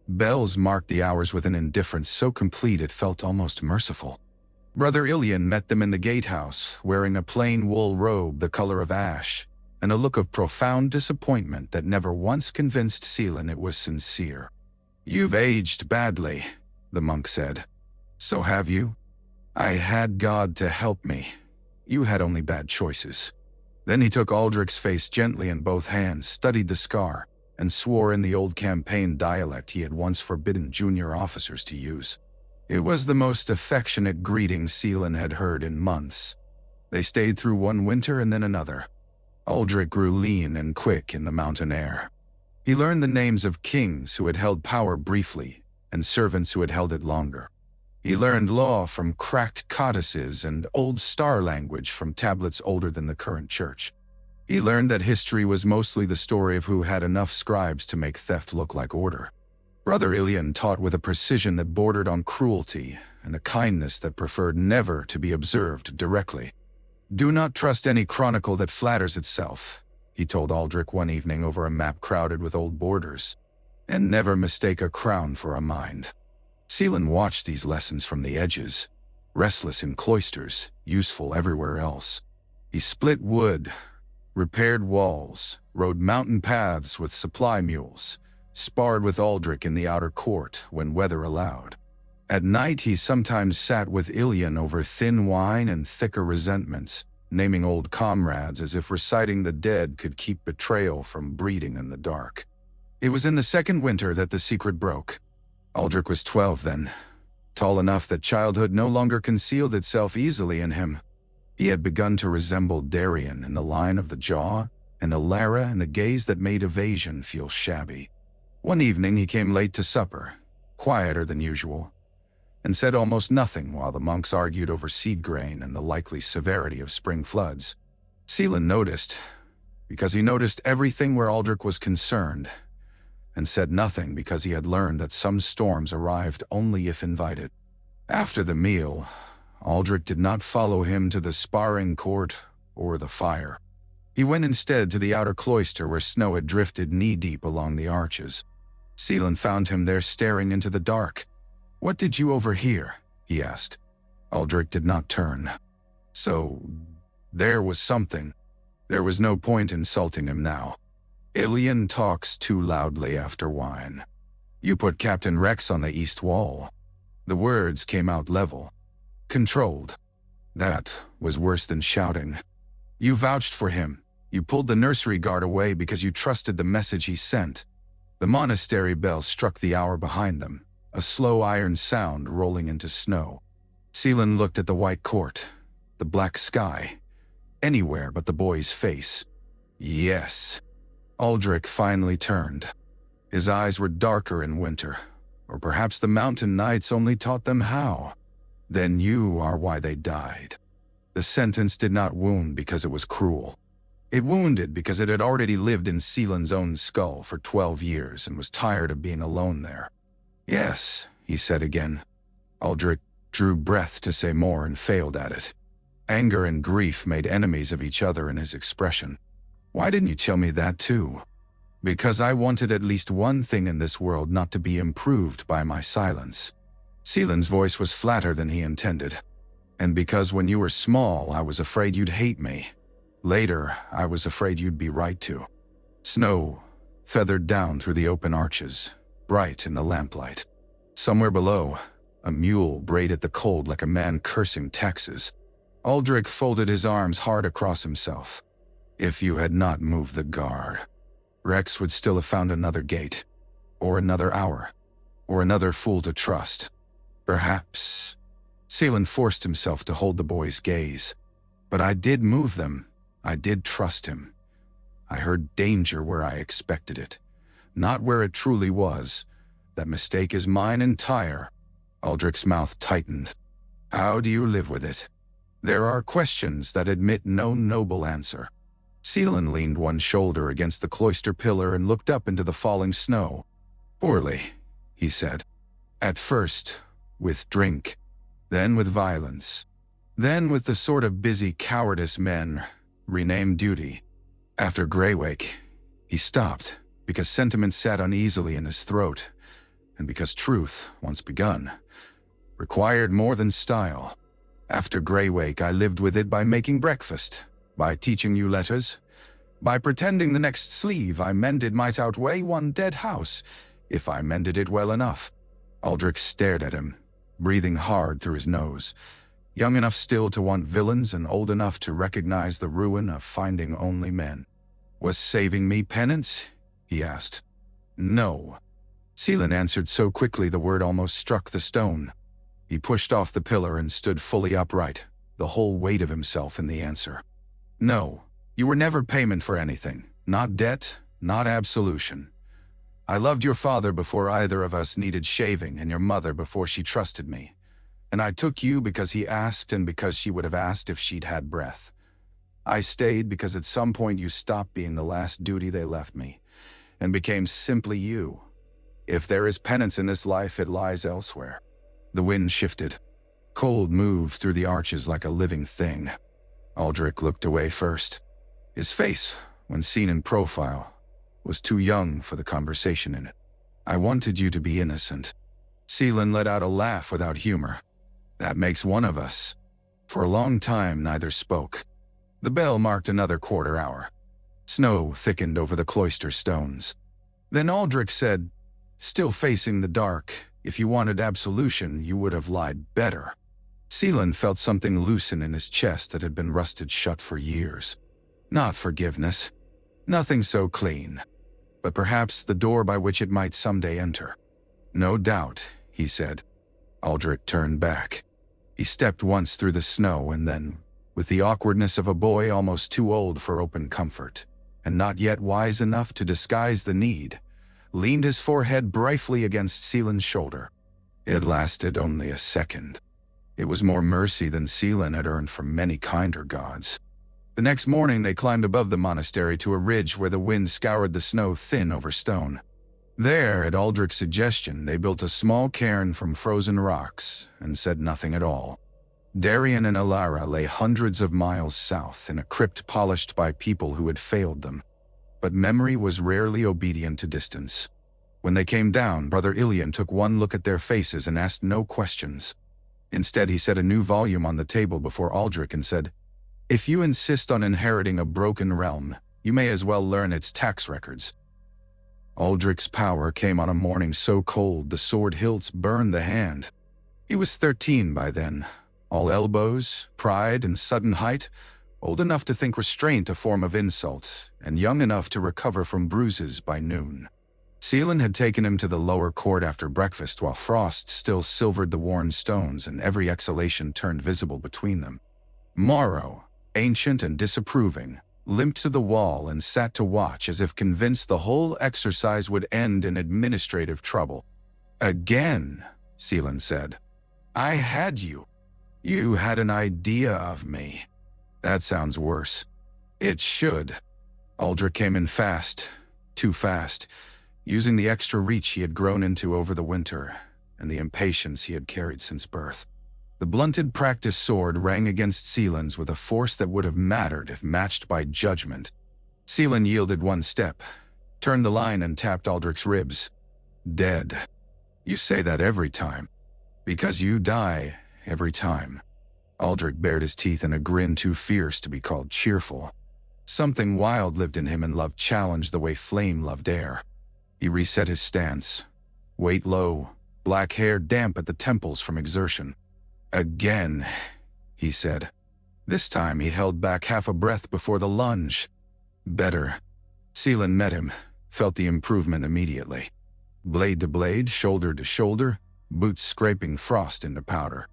Bells marked the hours with an indifference so complete it felt almost merciful. Brother Ilian met them in the gatehouse, wearing a plain wool robe the color of ash, and a look of profound disappointment that never once convinced Seelan it was sincere. "You've aged badly," the monk said. "So have you? I had God to help me. You had only bad choices." Then he took Aldrich's face gently in both hands, studied the scar, and swore in the old campaign dialect he had once forbidden junior officers to use. It was the most affectionate greeting Seelan had heard in months. They stayed through one winter and then another. Aldrich grew lean and quick in the mountain air. He learned the names of kings who had held power briefly and servants who had held it longer. He learned law from cracked codices and old star language from tablets older than the current church. He learned that history was mostly the story of who had enough scribes to make theft look like order. Brother Ilian taught with a precision that bordered on cruelty and a kindness that preferred never to be observed directly. "Do not trust any chronicle that flatters itself," he told Aldrich one evening over a map crowded with old borders, "and never mistake a crown for a mind." Seelan watched these lessons from the edges, restless in cloisters, useful everywhere else. He split wood, repaired walls, rode mountain paths with supply mules, sparred with Aldrich in the outer court when weather allowed. At night he sometimes sat with Ilian over thin wine and thicker resentments, naming old comrades as if reciting the dead could keep betrayal from breeding in the dark. It was in the second winter that the secret broke. Aldrich was 12 then, tall enough that childhood no longer concealed itself easily in him. He had begun to resemble Darien in the line of the jaw and Alara in the gaze that made evasion feel shabby. One evening he came late to supper, quieter than usual, and said almost nothing while the monks argued over seed grain and the likely severity of spring floods. Seelan noticed, because he noticed everything where Aldrich was concerned, and said nothing because he had learned that some storms arrived only if invited. After the meal, Aldrich did not follow him to the sparring court or the fire. He went instead to the outer cloister where snow had drifted knee-deep along the arches. Seelan found him there staring into the dark. "What did you overhear?" he asked. Aldrich did not turn. So, there was something. There was no point insulting him now. "Ilian talks too loudly after wine. You put Captain Rex on the east wall." The words came out level, controlled. That was worse than shouting. "You vouched for him. You pulled the nursery guard away because you trusted the message he sent." The monastery bell struck the hour behind them, a slow iron sound rolling into snow. Seelan looked at the white court, the black sky, anywhere but the boy's face. Yes. Aldrich finally turned. His eyes were darker in winter, or perhaps the mountain nights only taught them how. "Then you are why they died." The sentence did not wound because it was cruel. It wounded because it had already lived in Seelan's own skull for 12 years and was tired of being alone there. "Yes," he said again. Aldrich drew breath to say more and failed at it. Anger and grief made enemies of each other in his expression. "Why didn't you tell me that too?" "Because I wanted at least one thing in this world not to be improved by my silence." Seelan's voice was flatter than he intended. "And because when you were small, I was afraid you'd hate me. Later, I was afraid you'd be right to." Snow feathered down through the open arches, bright in the lamplight. Somewhere below, a mule brayed at the cold like a man cursing taxes. Aldrich folded his arms hard across himself. If you had not moved the guard, Rex would still have found another gate, or another hour, or another fool to trust. Perhaps. Seelan forced himself to hold the boy's gaze. "But I did move them. I did trust him. I heard danger where I expected it, not where it truly was. That mistake is mine entire." Aldrich's mouth tightened. "How do you live with it?" "There are questions that admit no noble answer." Seelan leaned one shoulder against the cloister pillar and looked up into the falling snow. "Poorly," he said. "At first, with drink. Then with violence. Then with the sort of busy cowardice men rename duty. After Greywake." He stopped, because sentiment sat uneasily in his throat, and because truth, once begun, required more than style. "After Greywake, I lived with it by making breakfast, by teaching you letters, by pretending the next sleeve I mended might outweigh one dead house, if I mended it well enough." Aldrich stared at him, breathing hard through his nose. Young enough still to want villains and old enough to recognize the ruin of finding only men. "Was saving me penance?" he asked. "No." Seelan answered so quickly the word almost struck the stone. He pushed off the pillar and stood fully upright, the whole weight of himself in the answer. "No, you were never payment for anything, not debt, not absolution. I loved your father before either of us needed shaving and your mother before she trusted me. And I took you because he asked and because she would have asked if she'd had breath. I stayed because at some point you stopped being the last duty they left me, and became simply you. If there is penance in this life, it lies elsewhere." The wind shifted. Cold moved through the arches like a living thing. Aldrich looked away first. His face, when seen in profile, was too young for the conversation in it. "I wanted you to be innocent." Seelan let out a laugh without humor. "That makes one of us." For a long time neither spoke. The bell marked another quarter hour. Snow thickened over the cloister stones. Then Aldrich said, still facing the dark, "If you wanted absolution, you would have lied better." Seelan felt something loosen in his chest that had been rusted shut for years. Not forgiveness. Nothing so clean. But perhaps the door by which it might someday enter. "No doubt," he said. Aldrich turned back. He stepped once through the snow and then, with the awkwardness of a boy almost too old for open comfort, and not yet wise enough to disguise the need, leaned his forehead briefly against Seelan's shoulder. It lasted only a second. It was more mercy than Seelan had earned from many kinder gods. The next morning they climbed above the monastery to a ridge where the wind scoured the snow thin over stone. There, at Aldrich's suggestion, they built a small cairn from frozen rocks and said nothing at all. Darien and Alara lay hundreds of miles south in a crypt polished by people who had failed them. But memory was rarely obedient to distance. When they came down, Brother Ilian took one look at their faces and asked no questions. Instead, he set a new volume on the table before Aldrich and said, "If you insist on inheriting a broken realm, you may as well learn its tax records." Aldrich's power came on a morning so cold the sword hilts burned the hand. He was 13 by then, all elbows, pride, and sudden height, old enough to think restraint a form of insult, and young enough to recover from bruises by noon. Seelan had taken him to the lower court after breakfast while frost still silvered the worn stones and every exhalation turned visible between them. Morrow, ancient and disapproving, limped to the wall and sat to watch as if convinced the whole exercise would end in administrative trouble. "Again," Seelan said. "I had you. You had an idea of me." "That sounds worse." "It should." Aldrich came in fast, too fast, using the extra reach he had grown into over the winter and the impatience he had carried since birth. The blunted practice sword rang against Seelan's with a force that would have mattered if matched by judgment. Seelan yielded one step, turned the line and tapped Aldrich's ribs. "Dead. You say that every time. Because you die every time." Aldrich bared his teeth in a grin too fierce to be called cheerful. Something wild lived in him and love challenged the way flame loved air. He reset his stance. Weight low, black hair damp at the temples from exertion. "Again," he said. This time he held back half a breath before the lunge. "Better." Seelan met him, felt the improvement immediately. Blade to blade, shoulder to shoulder, boots scraping frost into powder.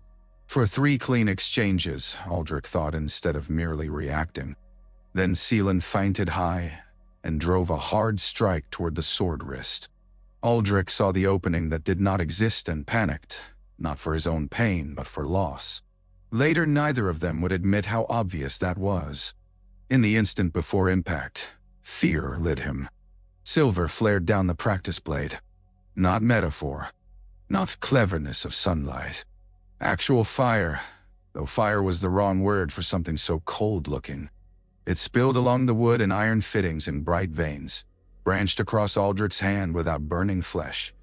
For 3 clean exchanges, Aldrich thought, instead of merely reacting. Then Seelan feinted high and drove a hard strike toward the sword wrist. Aldrich saw the opening that did not exist and panicked, not for his own pain but for loss. Later, neither of them would admit how obvious that was. In the instant before impact, fear lit him. Silver flared down the practice blade. Not metaphor. Not cleverness of sunlight. Actual fire, though fire was the wrong word for something so cold-looking. It spilled along the wood and iron fittings in bright veins, branched across Aldrich's hand without burning flesh,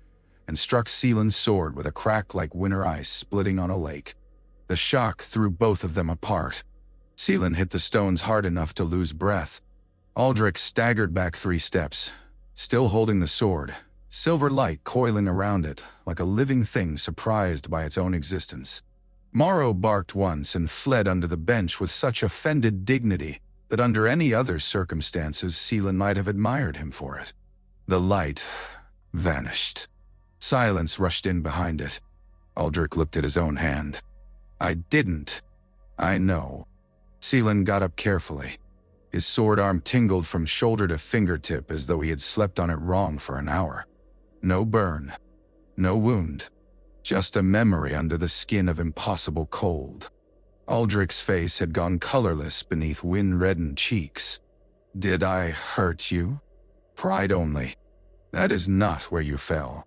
and struck Seelan's sword with a crack like winter ice splitting on a lake. The shock threw both of them apart. Seelan hit the stones hard enough to lose breath. Aldrich staggered back 3 steps, still holding the sword, silver light coiling around it like a living thing surprised by its own existence. Morrow barked once and fled under the bench with such offended dignity that under any other circumstances Seelan might have admired him for it. The light vanished. Silence rushed in behind it. Aldrich looked at his own hand. I didn't. I know. Seelan got up carefully. His sword arm tingled from shoulder to fingertip as though he had slept on it wrong for an hour. No burn. No wound. Just a memory under the skin of impossible cold. Aldrich's face had gone colorless beneath wind-reddened cheeks. Did I hurt you? Pride only. That is not where you fell.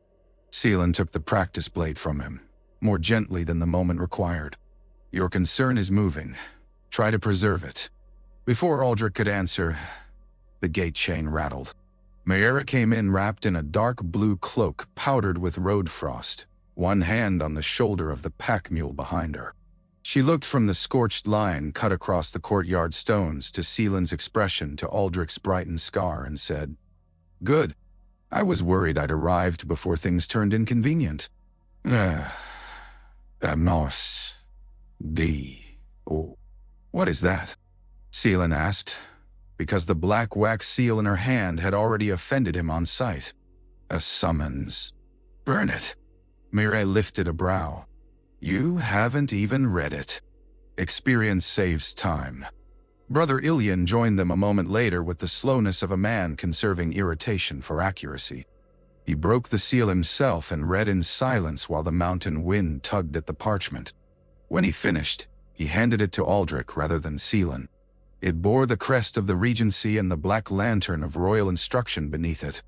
Seelan took the practice blade from him, more gently than the moment required. Your concern is moving. Try to preserve it. Before Aldrich could answer, the gate chain rattled. Mayera came in wrapped in a dark blue cloak powdered with road frost, one hand on the shoulder of the pack mule behind her. She looked from the scorched line cut across the courtyard stones to Seelan's expression to Aldrich's brightened scar and said, Good. I was worried I'd arrived before things turned inconvenient. Amos. Oh. What is that? Seelan asked, because the black wax seal in her hand had already offended him on sight. A summons. Burn it. Mireille lifted a brow. You haven't even read it. Experience saves time. Brother Ilian joined them a moment later with the slowness of a man conserving irritation for accuracy. He broke the seal himself and read in silence while the mountain wind tugged at the parchment. When he finished, he handed it to Aldrich rather than Seelan. It bore the crest of the Regency and the black lantern of royal instruction beneath it.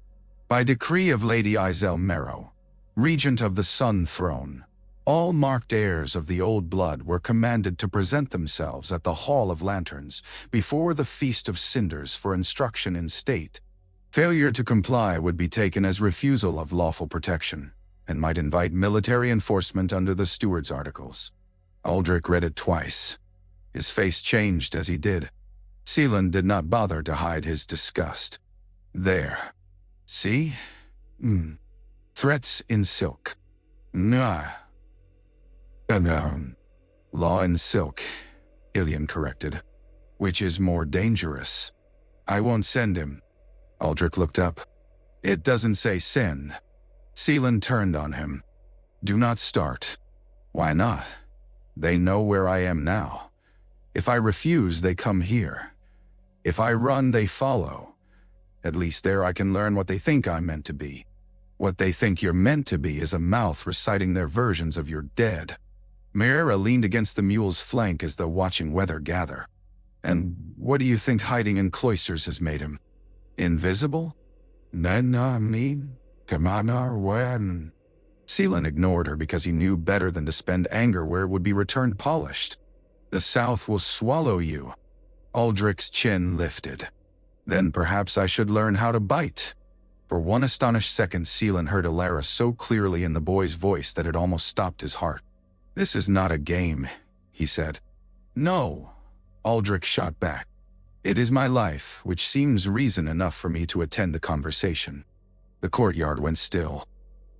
By decree of Lady Isel Merrow, Regent of the Sun Throne, all marked heirs of the old blood were commanded to present themselves at the Hall of Lanterns before the Feast of Cinders for instruction in state. Failure to comply would be taken as refusal of lawful protection, and might invite military enforcement under the Steward's Articles. Aldrich read it twice. His face changed as he did. Seelan did not bother to hide his disgust. There. See? Threats in silk. Nah. Law in silk, Ilian corrected. Which is more dangerous? I won't send him. Aldrich looked up. It doesn't say send. Seelan turned on him. Do not start. Why not? They know where I am now. If I refuse, they come here. If I run, they follow. At least there I can learn what they think I'm meant to be. What they think you're meant to be is a mouth reciting their versions of your dead. Mayera leaned against the mule's flank as though watching weather gather. And what do you think hiding in cloisters has made him? Invisible? Seelan ignored her because he knew better than to spend anger where it would be returned polished. The South will swallow you. Aldrich's chin lifted. Then perhaps I should learn how to bite. For one astonished second, Seelan heard Alara so clearly in the boy's voice that it almost stopped his heart. This is not a game, he said. No, Aldrich shot back. It is my life, which seems reason enough for me to attend the conversation. The courtyard went still.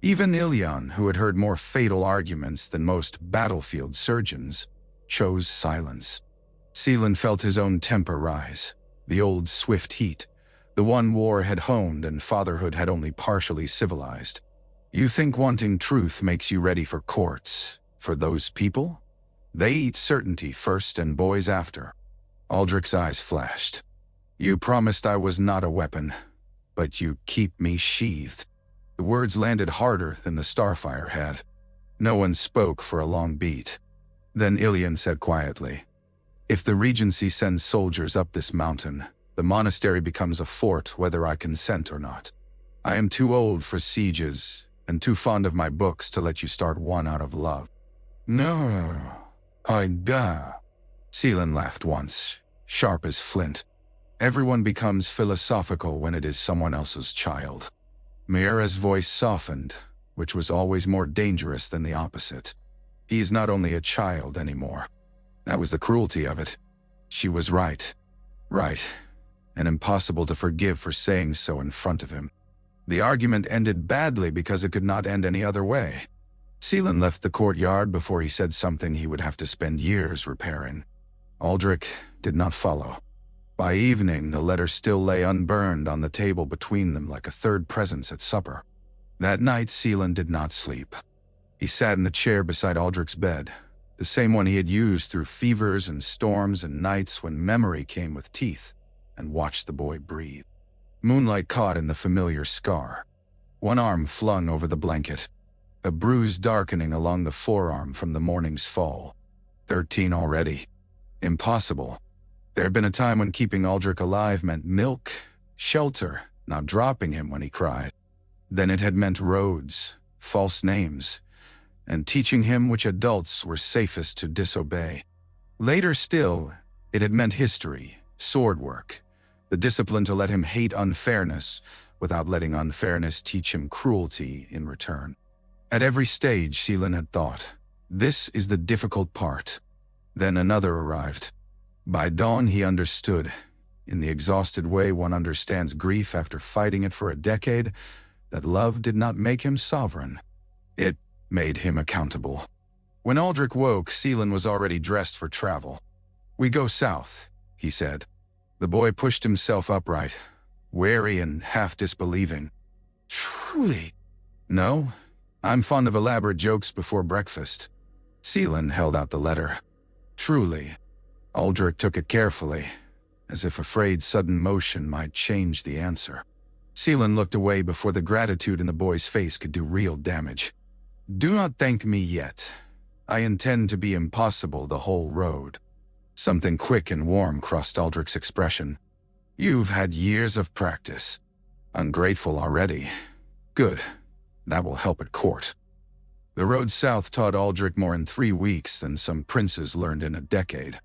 Even Ilian, who had heard more fatal arguments than most battlefield surgeons, chose silence. Seelan felt his own temper rise, the old swift heat, the one war had honed and fatherhood had only partially civilized. You think wanting truth makes you ready for courts. For those people? They eat certainty first and boys after. Aldrich's eyes flashed. You promised I was not a weapon, but you keep me sheathed. The words landed harder than the starfire had. No one spoke for a long beat. Then Ilian said quietly, If the Regency sends soldiers up this mountain, the monastery becomes a fort whether I consent or not. I am too old for sieges, and too fond of my books to let you start one out of love." "No, Seelan laughed once, sharp as flint. "Everyone becomes philosophical when it is someone else's child." Miura's voice softened, which was always more dangerous than the opposite. "He is not only a child anymore." That was the cruelty of it. She was right. Right. And impossible to forgive for saying so in front of him. The argument ended badly because it could not end any other way. Seelan left the courtyard before he said something he would have to spend years repairing. Aldrich did not follow. By evening, the letter still lay unburned on the table between them like a third presence at supper. That night, Seelan did not sleep. He sat in the chair beside Aldrich's bed, the same one he had used through fevers and storms and nights when memory came with teeth, and watched the boy breathe. Moonlight caught in the familiar scar. One arm flung over the blanket, a bruise darkening along the forearm from the morning's fall. 13 already. Impossible. There had been a time when keeping Aldrich alive meant milk, shelter, not dropping him when he cried. Then it had meant roads, false names, and teaching him which adults were safest to disobey. Later still, it had meant history, sword work, the discipline to let him hate unfairness without letting unfairness teach him cruelty in return. At every stage, Seelan had thought, this is the difficult part. Then another arrived. By dawn he understood, in the exhausted way one understands grief after fighting it for a decade, that love did not make him sovereign. It made him accountable. When Aldrich woke, Seelan was already dressed for travel. "We go south," he said. The boy pushed himself upright, wary and half disbelieving. "Truly?" "No, I'm fond of elaborate jokes before breakfast." Seelan held out the letter. "Truly." Aldrich took it carefully, as if afraid sudden motion might change the answer. Seelan looked away before the gratitude in the boy's face could do real damage. "Do not thank me yet. I intend to be impossible the whole road." Something quick and warm crossed Aldrich's expression. "You've had years of practice. Ungrateful already. Good. That will help at court." The road south taught Aldrich more in 3 weeks than some princes learned in a decade.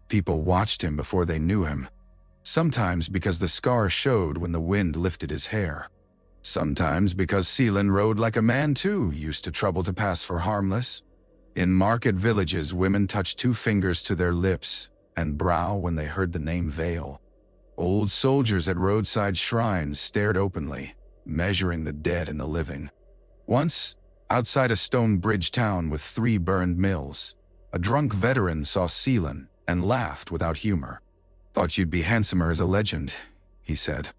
People watched him before they knew him. Sometimes because the scar showed when the wind lifted his hair. Sometimes because Seelan rode like a man too, used to trouble to pass for harmless. In market villages, women touched 2 fingers to their lips and brow when they heard the name Vale. Old soldiers at roadside shrines stared openly, measuring the dead and the living. Once, outside a stone bridge town with 3 burned mills, a drunk veteran saw Seelan and laughed without humor. "Thought you'd be handsomer as a legend," he said.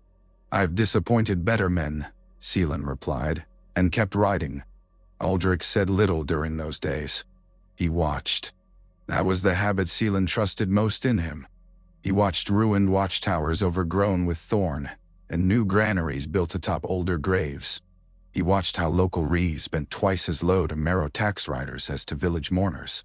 "I've disappointed better men," Seelan replied, and kept riding. Aldrich said little during those days. He watched. That was the habit Seelan trusted most in him. He watched ruined watchtowers overgrown with thorn, and new granaries built atop older graves. He watched how local reeves bent twice as low to marrow tax riders as to village mourners.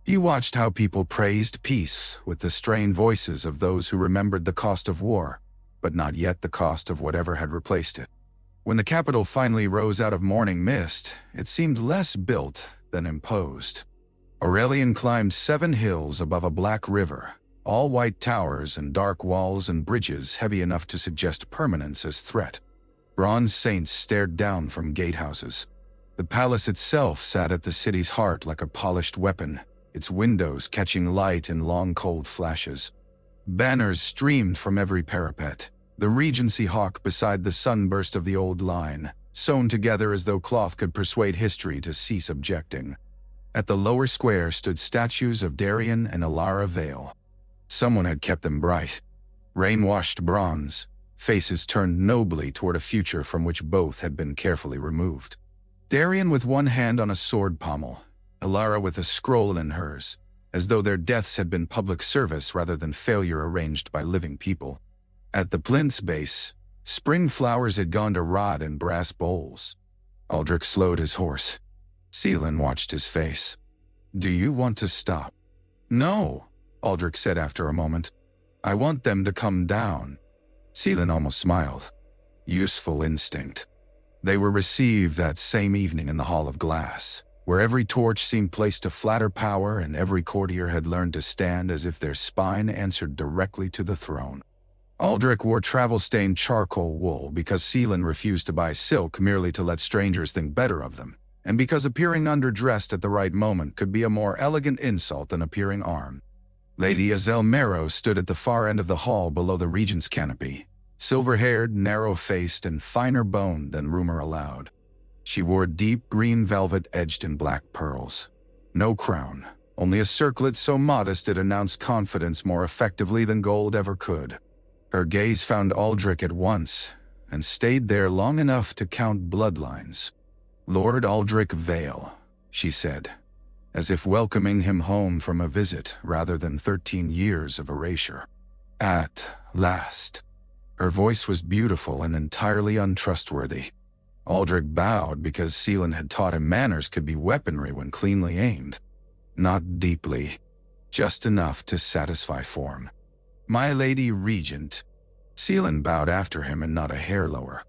He watched how people praised peace with the strained voices of those who remembered the cost of war, but not yet the cost of whatever had replaced it. When the capital finally rose out of morning mist, it seemed less built than imposed. Aurelian climbed 7 hills above a black river, all white towers and dark walls and bridges heavy enough to suggest permanence as threat. Bronze saints stared down from gatehouses. The palace itself sat at the city's heart like a polished weapon, its windows catching light in long cold flashes. Banners streamed from every parapet, the Regency hawk beside the sunburst of the old line, sewn together as though cloth could persuade history to cease objecting. At the lower square stood statues of Darien and Alara Vale. Someone had kept them bright. Rain-washed bronze, faces turned nobly toward a future from which both had been carefully removed. Darien with one hand on a sword pommel, Alara with a scroll in hers, as though their deaths had been public service rather than failure arranged by living people. At the plinth's base, spring flowers had gone to rot in brass bowls. Aldrich slowed his horse. Seelan watched his face. "Do you want to stop?" "No," Aldrich said after a moment. I want them to come down. Seelan almost smiled. Useful instinct. They were received that same evening in the Hall of Glass, where every torch seemed placed to flatter power and every courtier had learned to stand as if their spine answered directly to the throne. Aldrich wore travel-stained charcoal wool because Seelan refused to buy silk merely to let strangers think better of them, and because appearing underdressed at the right moment could be a more elegant insult than appearing armed. Lady Azelle Marrow stood at the far end of the hall below the regent's canopy, silver-haired, narrow-faced, and finer-boned than rumor allowed. She wore deep green velvet edged in black pearls. No crown, only a circlet so modest it announced confidence more effectively than gold ever could. Her gaze found Aldrich at once, and stayed there long enough to count bloodlines. Lord Aldrich Vale, she said, as if welcoming him home from a visit rather than 13 years of erasure. At last. Her voice was beautiful and entirely untrustworthy. Aldrich bowed because Seelan had taught him manners could be weaponry when cleanly aimed. Not deeply, just enough to satisfy form. My Lady Regent. Seelan bowed after him and not a hair lower.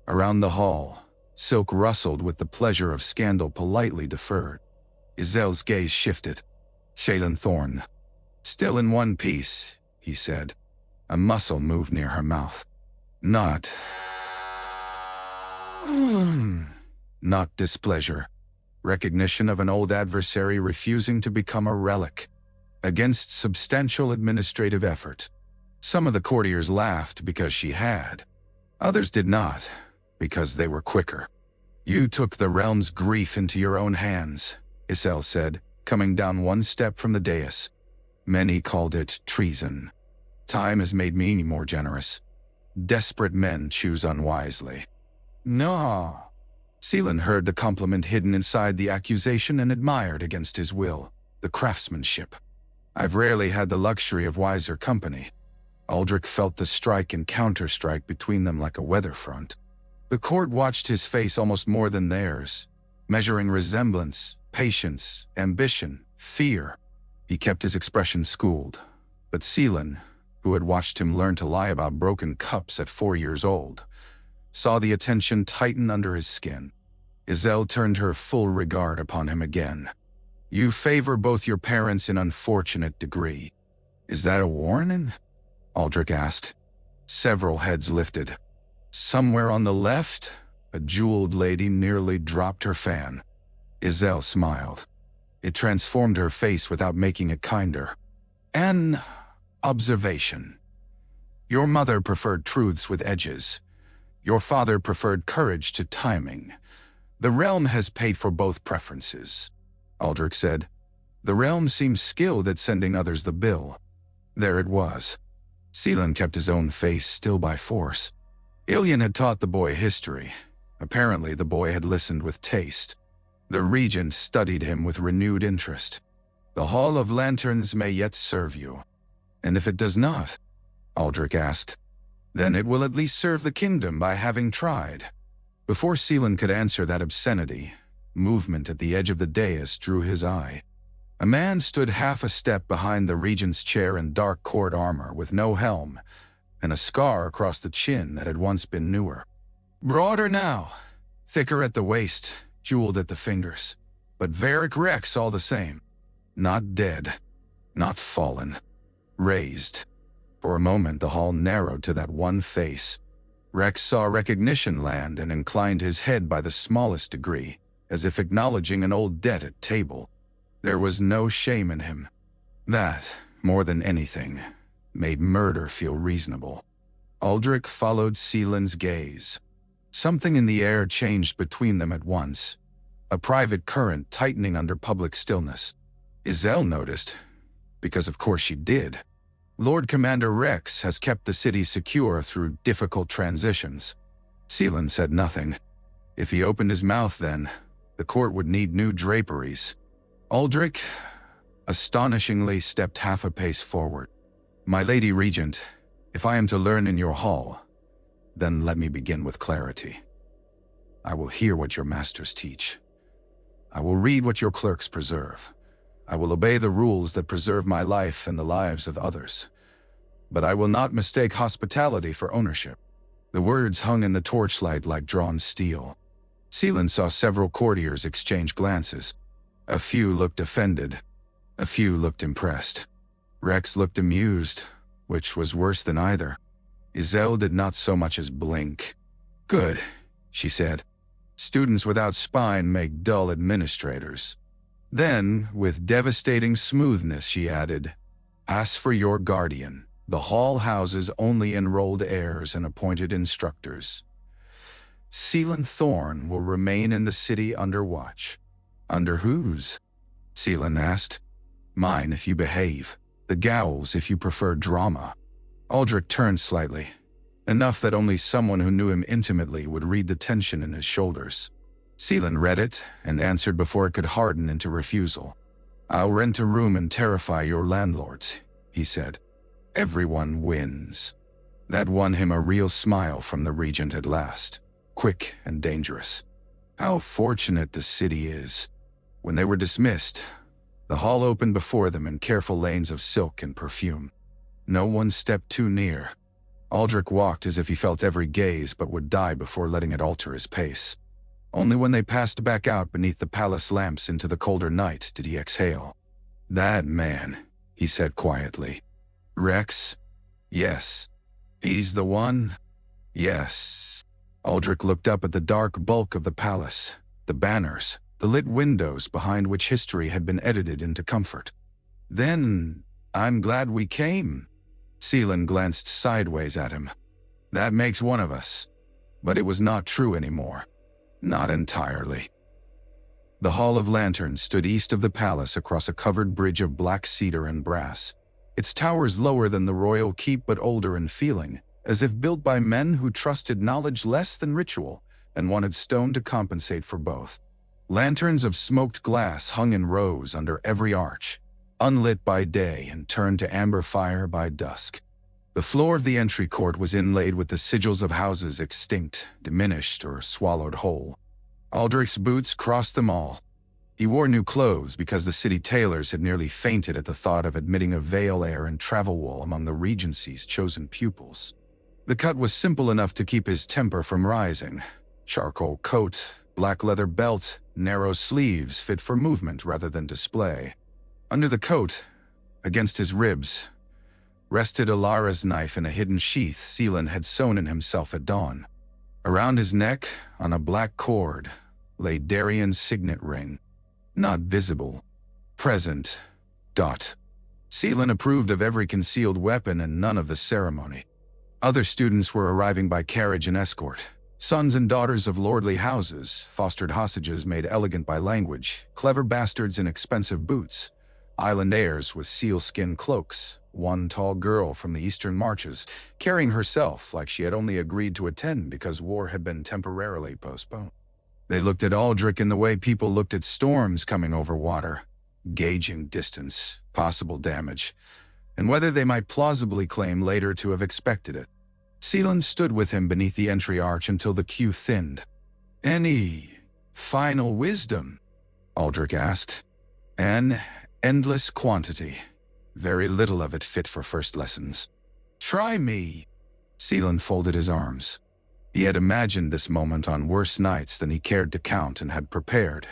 Around the hall, silk rustled with the pleasure of scandal politely deferred. Izelle's gaze shifted. Shaylin Thorne. Still in one piece, he said. A muscle moved near her mouth. Not displeasure. Recognition of an old adversary refusing to become a relic. Against substantial administrative effort. Some of the courtiers laughed because she had. Others did not, because they were quicker. You took the realm's grief into your own hands, Iselle said, coming down one step from the dais. Many called it treason. Time has made me more generous. Desperate men choose unwisely. No. Seelan heard the compliment hidden inside the accusation and admired against his will, the craftsmanship. I've rarely had the luxury of wiser company. Aldrich felt the strike and counter-strike between them like a weather front. The court watched his face almost more than theirs, measuring resemblance, patience, ambition, fear. He kept his expression schooled, but Seelan, who had watched him learn to lie about broken cups at 4 years old, saw the attention tighten under his skin. Iselle turned her full regard upon him again. You favor both your parents in unfortunate degree. Is that a warning? Aldrich asked. Several heads lifted. Somewhere on the left, a jeweled lady nearly dropped her fan. Iselle smiled. It transformed her face without making it kinder. An observation. Your mother preferred truths with edges. Your father preferred courage to timing. The realm has paid for both preferences, Aldrich said. The realm seems skilled at sending others the bill. There it was. Seelan kept his own face still by force. Ilian had taught the boy history. Apparently the boy had listened with taste. The regent studied him with renewed interest. The Hall of Lanterns may yet serve you. And if it does not, Aldrich asked, then it will at least serve the kingdom by having tried. Before Seelan could answer that obscenity, movement at the edge of the dais drew his eye. A man stood half a step behind the regent's chair in dark court armor with no helm, and a scar across the chin that had once been newer. Broader now, thicker at the waist, jeweled at the fingers, but Varric Rex all the same. Not dead, not fallen, raised. For a moment the hall narrowed to that one face. Rex saw recognition land and inclined his head by the smallest degree, as if acknowledging an old debt at table. There was no shame in him. That, more than anything, made murder feel reasonable. Aldrich followed Seelan's gaze. Something in the air changed between them at once, a private current tightening under public stillness. Iselle noticed, because of course she did. Lord Commander Rex has kept the city secure through difficult transitions. Seelan said nothing. If he opened his mouth then, the court would need new draperies. Aldrich, astonishingly, stepped half a pace forward. My Lady Regent, if I am to learn in your hall, then let me begin with clarity. I will hear what your masters teach. I will read what your clerks preserve. I will obey the rules that preserve my life and the lives of others. But I will not mistake hospitality for ownership." The words hung in the torchlight like drawn steel. Seelan saw several courtiers exchange glances. A few looked offended. A few looked impressed. Rex looked amused, which was worse than either. Iselle did not so much as blink. "Good," she said. "Students without spine make dull administrators." Then, with devastating smoothness, she added, "Ask for your guardian. The hall houses only enrolled heirs and appointed instructors. Seelan Thorne will remain in the city under watch." "Under whose?" Seelan asked. "Mine if you behave. The Gowls if you prefer drama." Aldrich turned slightly, enough that only someone who knew him intimately would read the tension in his shoulders. Seelan read it and answered before it could harden into refusal. "I'll rent a room and terrify your landlords," he said. "Everyone wins." That won him a real smile from the regent at last. Quick and dangerous. How fortunate the city is. When they were dismissed, the hall opened before them in careful lanes of silk and perfume. No one stepped too near. Aldrich walked as if he felt every gaze but would die before letting it alter his pace. Only when they passed back out beneath the palace lamps into the colder night did he exhale. "That man," he said quietly. "Rex?" "Yes." "He's the one?" "Yes." Aldrich looked up at the dark bulk of the palace, the banners, the lit windows behind which history had been edited into comfort. "Then, I'm glad we came." Seelan glanced sideways at him. "That makes one of us." But it was not true anymore. Not entirely. The Hall of Lanterns stood east of the palace across a covered bridge of black cedar and brass. Its towers lower than the royal keep but older in feeling, as if built by men who trusted knowledge less than ritual and wanted stone to compensate for both. Lanterns of smoked glass hung in rows under every arch, unlit by day and turned to amber fire by dusk. The floor of the entry court was inlaid with the sigils of houses extinct, diminished, or swallowed whole. Aldrich's boots crossed them all. He wore new clothes because the city tailors had nearly fainted at the thought of admitting a veil heir and travel wool among the Regency's chosen pupils. The cut was simple enough to keep his temper from rising. Charcoal coat, black leather belt, narrow sleeves fit for movement rather than display. Under the coat, against his ribs, rested Alara's knife in a hidden sheath Seelan had sewn in himself at dawn. Around his neck, on a black cord, lay Darian's signet ring. Not visible. Present. Seelan approved of every concealed weapon and none of the ceremony. Other students were arriving by carriage and escort. Sons and daughters of lordly houses, fostered hostages made elegant by language, clever bastards in expensive boots, island heirs with sealskin cloaks, one tall girl from the eastern marches, carrying herself like she had only agreed to attend because war had been temporarily postponed. They looked at Aldrich in the way people looked at storms coming over water, gauging distance, possible damage, and whether they might plausibly claim later to have expected it. Seelan stood with him beneath the entry arch until the queue thinned. "Any final wisdom?" Aldrich asked. "An endless quantity. Very little of it fit for first lessons." "Try me." Seelan folded his arms. He had imagined this moment on worse nights than he cared to count and had prepared,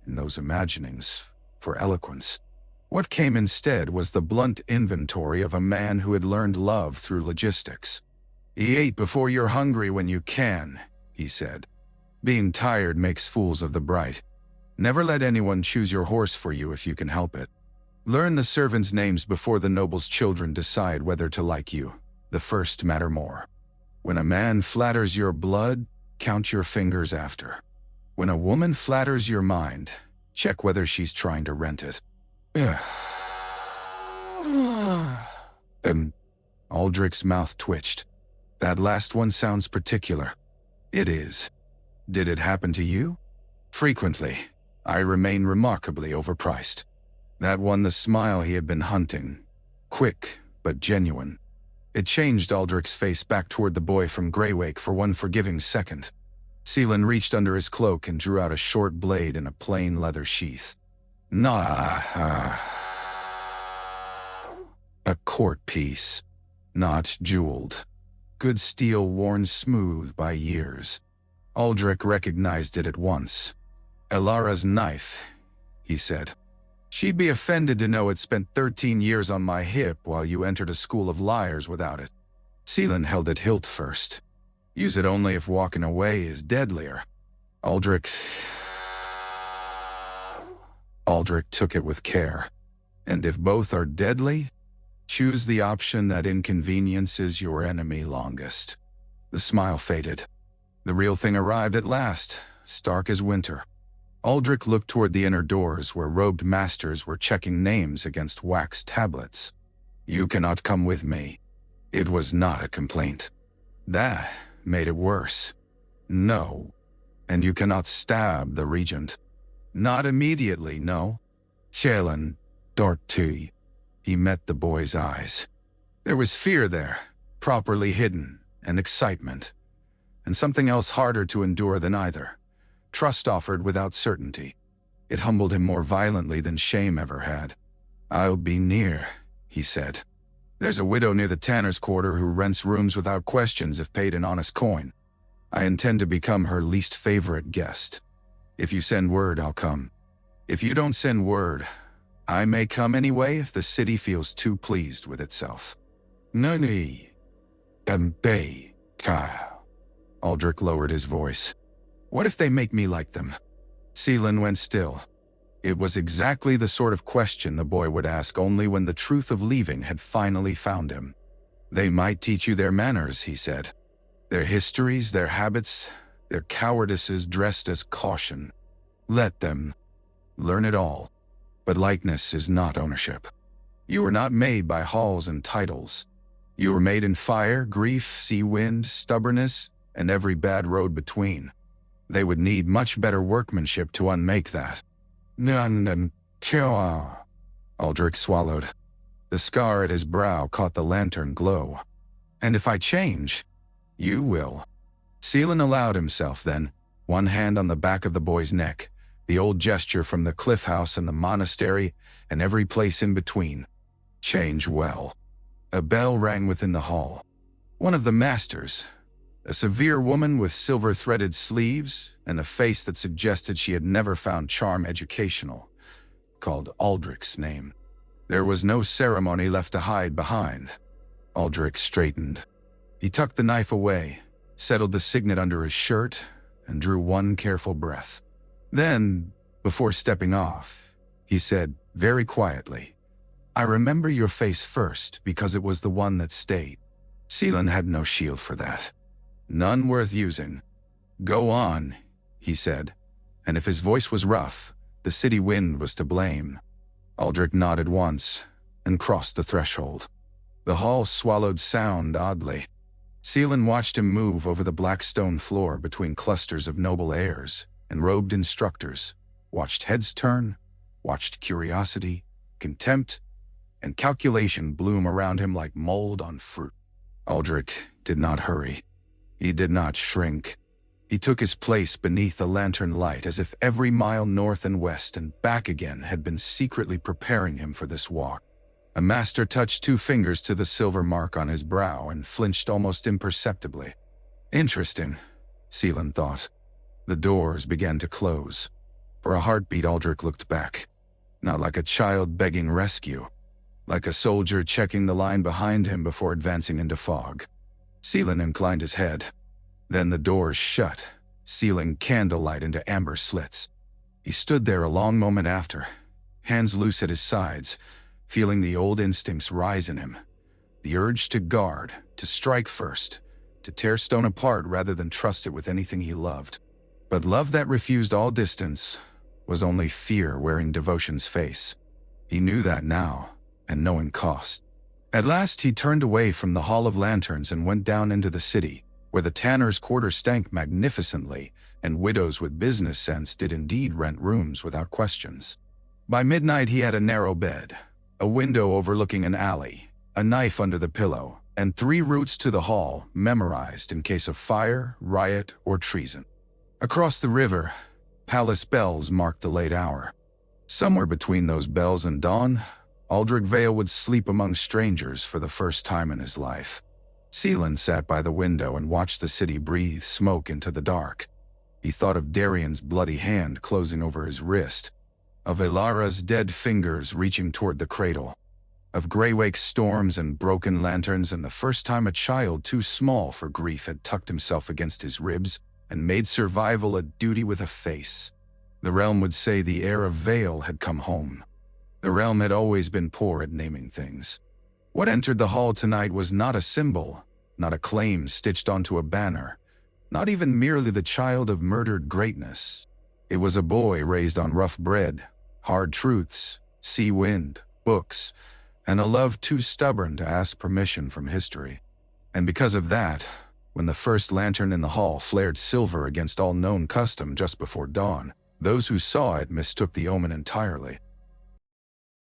in those imaginings, for eloquence. What came instead was the blunt inventory of a man who had learned love through logistics. "Eat before you're hungry when you can," he said. "Being tired makes fools of the bright. Never let anyone choose your horse for you if you can help it. Learn the servants' names before the noble's children decide whether to like you. The first matter more. When a man flatters your blood, count your fingers after. When a woman flatters your mind, check whether she's trying to rent it." Aldrich's mouth twitched. "That last one sounds particular." "It is. Did it happen to you?" "Frequently. I remain remarkably overpriced." That won the smile he had been hunting. Quick, but genuine. It changed Aldrich's face back toward the boy from Greywake for one forgiving second. Seelan reached under his cloak and drew out a short blade in a plain leather sheath. Nah, a court piece, not jeweled. Good steel worn smooth by years. Aldrich recognized it at once. Elara's knife, he said. She'd be offended to know it spent 13 years on my hip while you entered a school of liars without it. Seelan held it hilt first. Use it only if walking away is deadlier. Aldrich took it with care. And if both are deadly, choose the option that inconveniences your enemy longest. The smile faded. The real thing arrived at last, stark as winter. Aldrich looked toward the inner doors where robed masters were checking names against wax tablets. You cannot come with me. It was not a complaint. That made it worse. No. And you cannot stab the regent. Not immediately, no. Shailen, Dortui. He met the boy's eyes. There was fear there, properly hidden, and excitement. And something else harder to endure than either. Trust offered without certainty. It humbled him more violently than shame ever had. I'll be near, he said. There's a widow near the tanner's quarter who rents rooms without questions if paid in honest coin. I intend to become her least favorite guest. If you send word, I'll come. If you don't send word, I may come anyway if the city feels too pleased with itself. Nani, Mbe, Kyle. Aldrich lowered his voice. What if they make me like them? Seelan went still. It was exactly the sort of question the boy would ask only when the truth of leaving had finally found him. They might teach you their manners, he said. Their histories, their habits, their cowardices dressed as caution. Let them learn it all. But likeness is not ownership. You were not made by halls and titles. You were made in fire, grief, sea wind, stubbornness, and every bad road between. They would need much better workmanship to unmake that. None, Aldrich swallowed. The scar at his brow caught the lantern glow. And if I change, you will. Seelan allowed himself then, one hand on the back of the boy's neck, the old gesture from the cliff house and the monastery, and every place in between. Change well. A bell rang within the hall. One of the masters, a severe woman with silver-threaded sleeves and a face that suggested she had never found charm educational, called Aldrich's name. There was no ceremony left to hide behind. Aldrich straightened. He tucked the knife away, settled the signet under his shirt, and drew one careful breath. Then, before stepping off, he said very quietly, I remember your face first because it was the one that stayed. Seelan had no shield for that. None worth using. Go on, he said, and if his voice was rough, the city wind was to blame. Aldrich nodded once and crossed the threshold. The hall swallowed sound oddly. Seelan watched him move over the black stone floor between clusters of noble heirs and robed instructors, watched heads turn, watched curiosity, contempt, and calculation bloom around him like mold on fruit. Aldrich did not hurry. He did not shrink. He took his place beneath the lantern light as if every mile north and west and back again had been secretly preparing him for this walk. A master touched 2 fingers to the silver mark on his brow and flinched almost imperceptibly. Interesting, Seelan thought. The doors began to close. For a heartbeat, Aldrich looked back. Not like a child begging rescue. Like a soldier checking the line behind him before advancing into fog. Seelan inclined his head. Then the doors shut, sealing candlelight into amber slits. He stood there a long moment after, hands loose at his sides, feeling the old instincts rise in him. The urge to guard, to strike first, to tear stone apart rather than trust it with anything he loved. But love that refused all distance was only fear wearing devotion's face. He knew that now, and knowing cost. At last he turned away from the Hall of Lanterns and went down into the city, where the tanner's quarter stank magnificently, and widows with business sense did indeed rent rooms without questions. By midnight he had a narrow bed, a window overlooking an alley, a knife under the pillow, and 3 routes to the hall memorized in case of fire, riot, or treason. Across the river, palace bells marked the late hour. Somewhere between those bells and dawn, Aldrich Vale would sleep among strangers for the first time in his life. Seelan sat by the window and watched the city breathe smoke into the dark. He thought of Darian's bloody hand closing over his wrist, of Ilara's dead fingers reaching toward the cradle, of Greywake's storms and broken lanterns, and the first time a child too small for grief had tucked himself against his ribs and made survival a duty with a face. The realm would say the heir of Vale had come home. The realm had always been poor at naming things. What entered the hall tonight was not a symbol, not a claim stitched onto a banner, not even merely the child of murdered greatness. It was a boy raised on rough bread, hard truths, sea wind, books, and a love too stubborn to ask permission from history. And because of that, when the first lantern in the hall flared silver against all known custom just before dawn, those who saw it mistook the omen entirely.